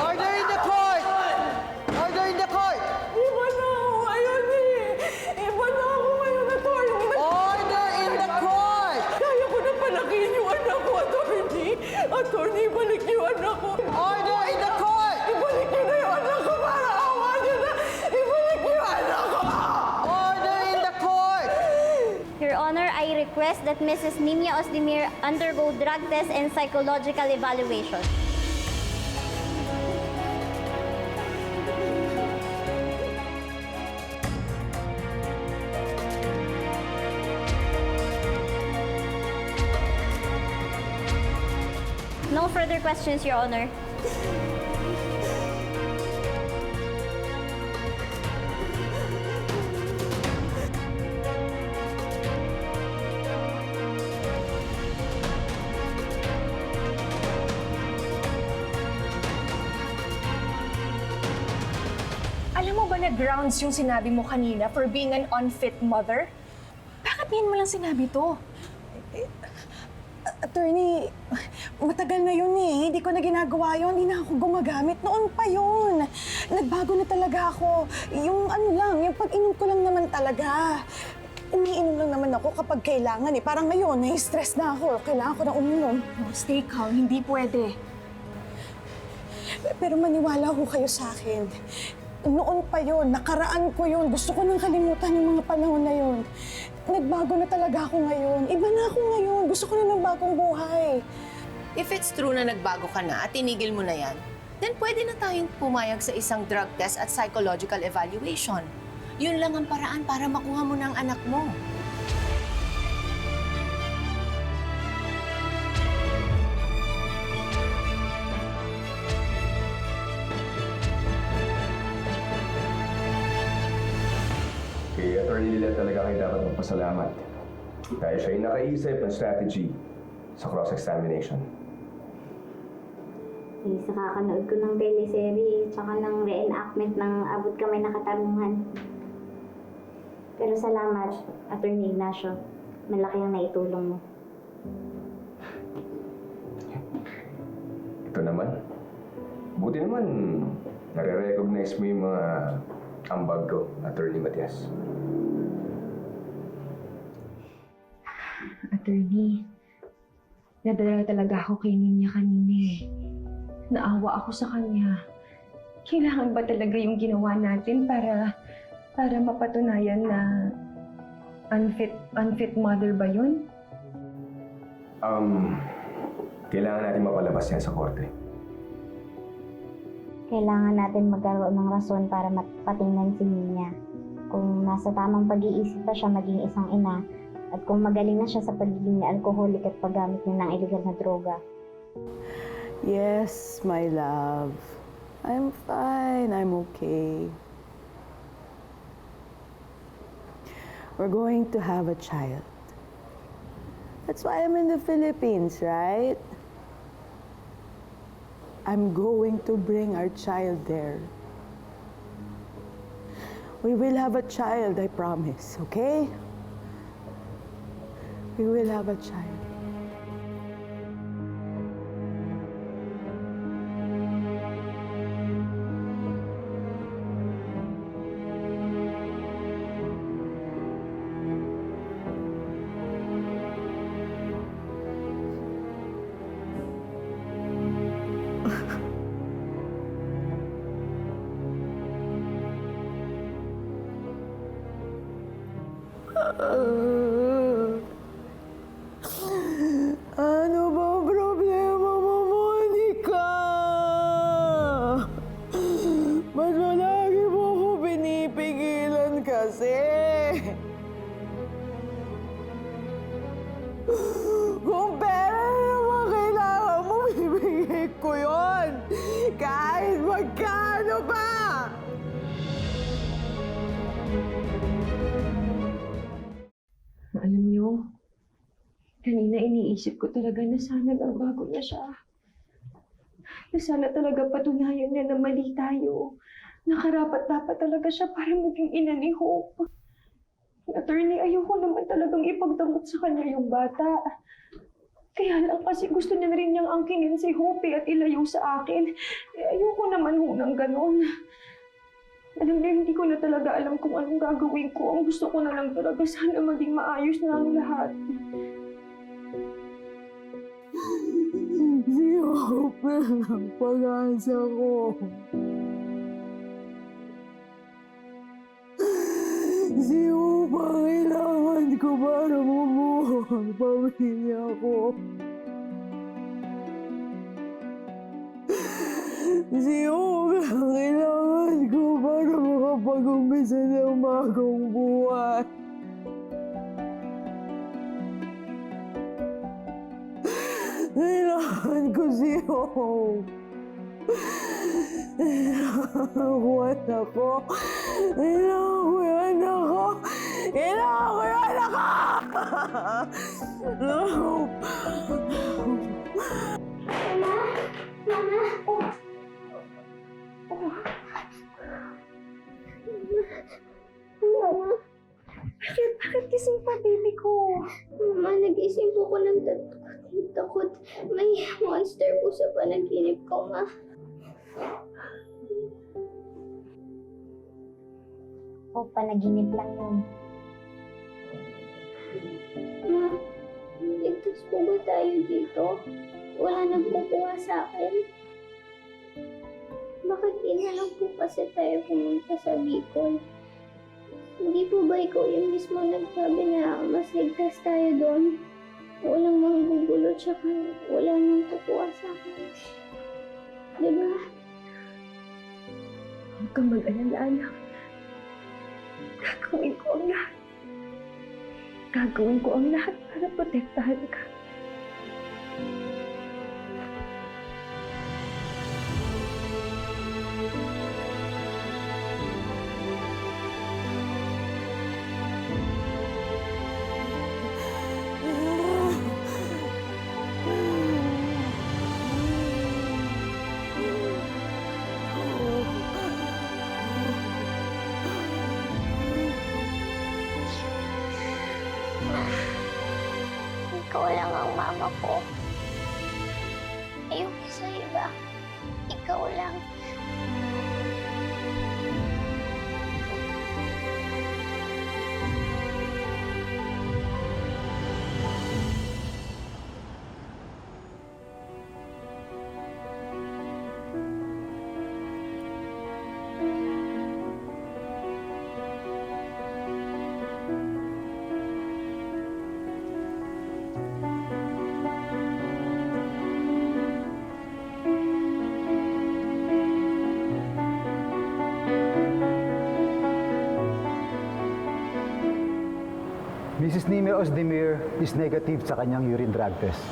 Order in the court! Order in the court! Iba na ako ngayon eh! Iba na ako ngayon, attorney! Order in the court! Kaya ko na palakihin yung anak ko, attorney! Attorney, balik yung anak ko! Order in the court! Ibalik niyo na yung anak ko para awa niyo na! Ibalik niyo yung anak ko! Order in the court! Your Honor, I request that Mrs. Nimia Osdemir undergo drug test and psychological evaluation. No further questions, Your Honor. Alam mo ba na grounds yung sinabi mo kanina for being an unfit mother? Bakit ngayon mo lang sinabi to? Attorney, matagal na yun eh. Hindi ko na ginagawa yun. Hindi na ako gumagamit. Noon pa yun. Nagbago na talaga ako. Yung ano lang, yung pag-inom ko lang naman talaga. Umiinom lang naman ako kapag kailangan eh. Parang ngayon, nai-stress na ako. Kailangan ko na uminom. No, stay calm. Hindi pwede. Pero maniwala ho kayo sa akin. Noon pa yun, nakaraan ko yun. Gusto ko nang kalimutan yung mga panahon na yun. Nagbago na talaga ako ngayon. Iba na ako ngayon. Gusto ko na ng bagong buhay. If it's true na nagbago ka na at tinigil mo na yan, then pwede na tayong pumayag sa isang drug test at psychological evaluation. Yun lang ang paraan para makuha mo ng anak mo. Kay Attorney Lilet talaga kayo dapat magpasalamat. Dahil siya yung nakaisip ng strategy sa cross-examination. Eh, sa kakanood ko ng teleserye, tsaka ng reenactment ng Abot Kamay na Katarungan. Pero salamat, Attorney Ignacio. Malaki ang naitulong mo. Ito naman. Buti naman, nare-recognize mo yung mga ambag ko, Attorney Matias. Attorney, nadala talaga ako kay Nimia kanina eh. Naawa ako sa kanya. Kailangan ba talaga yung ginawa natin para mapatunayan na unfit mother ba yun? Kailangan natin mapalabas yan sa korte. Kailangan natin magkaroon ng rason para mapatingnan si Nina. Kung nasa tamang pag-iisip pa siya maging isang ina, at kung magaling na siya sa pagiging alcoholic at paggamit niya ng illegal na droga. Yes, my love. I'm fine. I'm okay. We're going to have a child. That's why I'm in the Philippines, right? I'm going to bring our child there. We will have a child, I promise, okay? We will have a child. Ano ba ang problema mo, Monica? Ba't mo lagi mo ko pinipigilan kasi? Kung pera naman kailangan mo, bibigay ko yun. Kahit magkano pa! Alam niyo, kanina iniisip ko talaga na sana bago na siya. Na sana talaga patunayan niya na mali tayo. Nakarapat-dapat talaga siya para maging ina ni Hope. Attorney, ayoko naman talagang ipagdamot sa kanya yung bata. Kaya lang kasi gusto niya na rin niyang angkinin si Hope at ilayo sa akin. Ayoko naman ng ganon. Alam niyo, hindi ko na talaga alam kung anong gagawin ko. Ang gusto ko na lang talaga sana maging maayos na ang lahat. Si Hope na lang pag-asa ko. Si Hope ang kailangan ko para mabuo ang pamilya ko. Si Hope ang kailangan ko para makapag-umpisa ng bagong buhay. Kailangan ko si Hope. Kailangan ko anak ko. Kailangan ko yung anak ko. Kailangan ko yung anak ko! Hope! Mama! Mama! Mama! Bakit gising pa, baby ko? Mama, nag-isip po ko ng takot. May monster po sa panaginip ko, ma. O, panaginip lang yun. Ma, ligtas po ba tayo dito? Wala nang kukuha sa akin? Bakit di na lang po kasi tayo pumunta sa Bicol? Hindi po ba ikaw yung mismo nagsabi na mas ligtas tayo doon? Walang manggugulo tsaka wala nang kukuha sa akin. Diba? Huwag kang mag-alala, anak. Gagawin ko ang lahat. Gagawin ko ang lahat para protektahan ka. Ikaw lang ang mama ko. Ayoko sa iba. Ikaw lang. Mrs. Nime Ozdemir is negative sa kanyang urine drug test.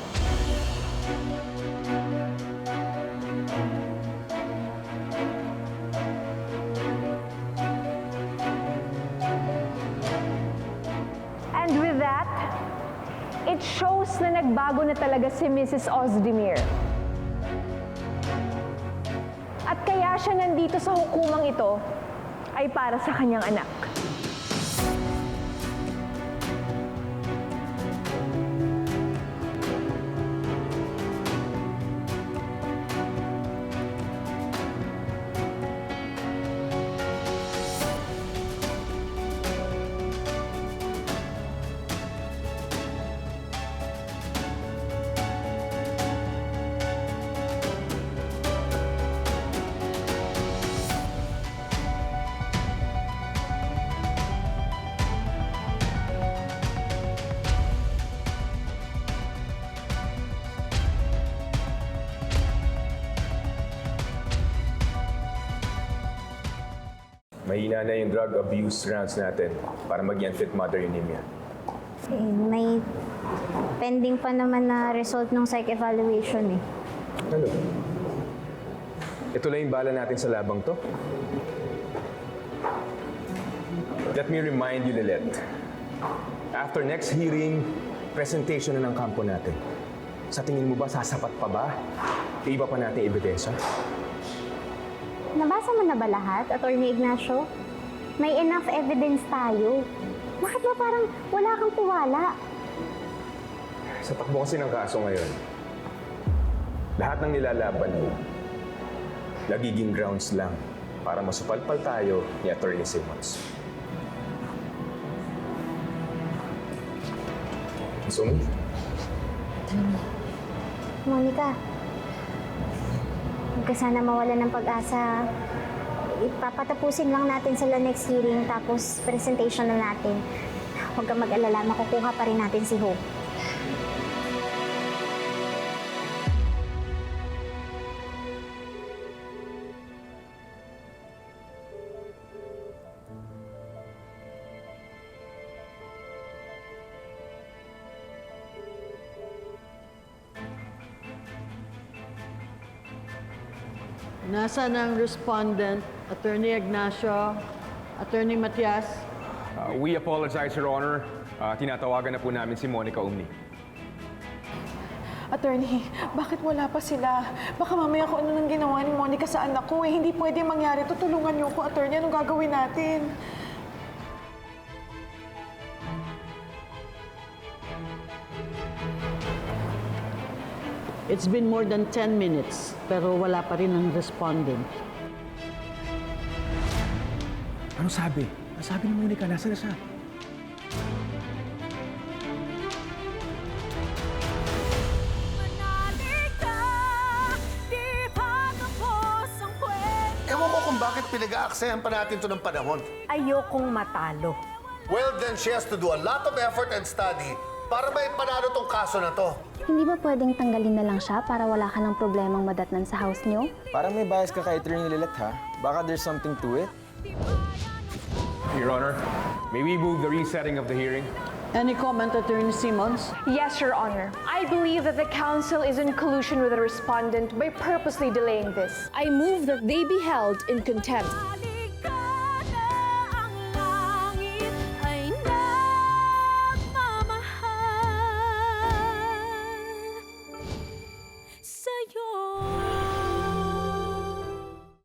And with that, it shows na nagbago na talaga si Mrs. Ozdemir. kaya siya nandito sa hukumang ito ay para sa kanyang anak. Mahina na yung drug abuse rounds natin para maging unfit mother yung Nimia. May pending pa naman na result ng psych evaluation eh. Ano? Ito lang yung bala natin sa labang to. Let me remind you, Lilet. After next hearing, presentation na ng kampo natin. Sa tingin mo ba, sasapat pa ba? Iba pa natin ebidensya? Nabasa mo na ba lahat, Attorney Ignacio? May enough evidence tayo. Bakit ba parang wala kang tiwala? Sa takbo kasi ng kaso ngayon, lahat ng nilalaban mo, nagiging grounds lang para masupalpal tayo ni Attorney Simmons. Sumi? Monica, huwag ka sana mawala ng pag-asa. Ipapatapusin lang natin sila next hearing tapos presentation na natin. Huwag kang mag-alala, makukuha pa rin natin si Hope. Nasaan ang respondent, Attorney Ignacio, Attorney Matias? We apologize, Your Honor. Tinatawagan na po namin si Monica Umni. Attorney, bakit wala pa sila? Baka mamaya kung ano nang ginawa ni Monica sa anak ko eh. Hindi pwede mangyari. Tutulungan niyo ko, Attorney. Anong gagawin natin? It's been more than 10 minutes, pero wala pa rin ang respondent. Ano sabi? Ano sabi ni Monica? Nasaan na siya? Ewan ko kung bakit pinag-aaksayan pa natin ito ng panahon. Ayokong matalo. Well, then she has to do a lot of effort and study para may panalo tong kaso na to. Hindi ba pwedeng tanggalin na lang siya para wala ka ng problemang madatnan sa house niyo? Parang may bias ka kay Attorney Lilet, ha? Baka there's something to it. Your Honor, may we move the resetting of the hearing? Any comment, Attorney Simmons? Yes, Your Honor. I believe that the council is in collusion with the respondent by purposely delaying this. I move that they be held in contempt.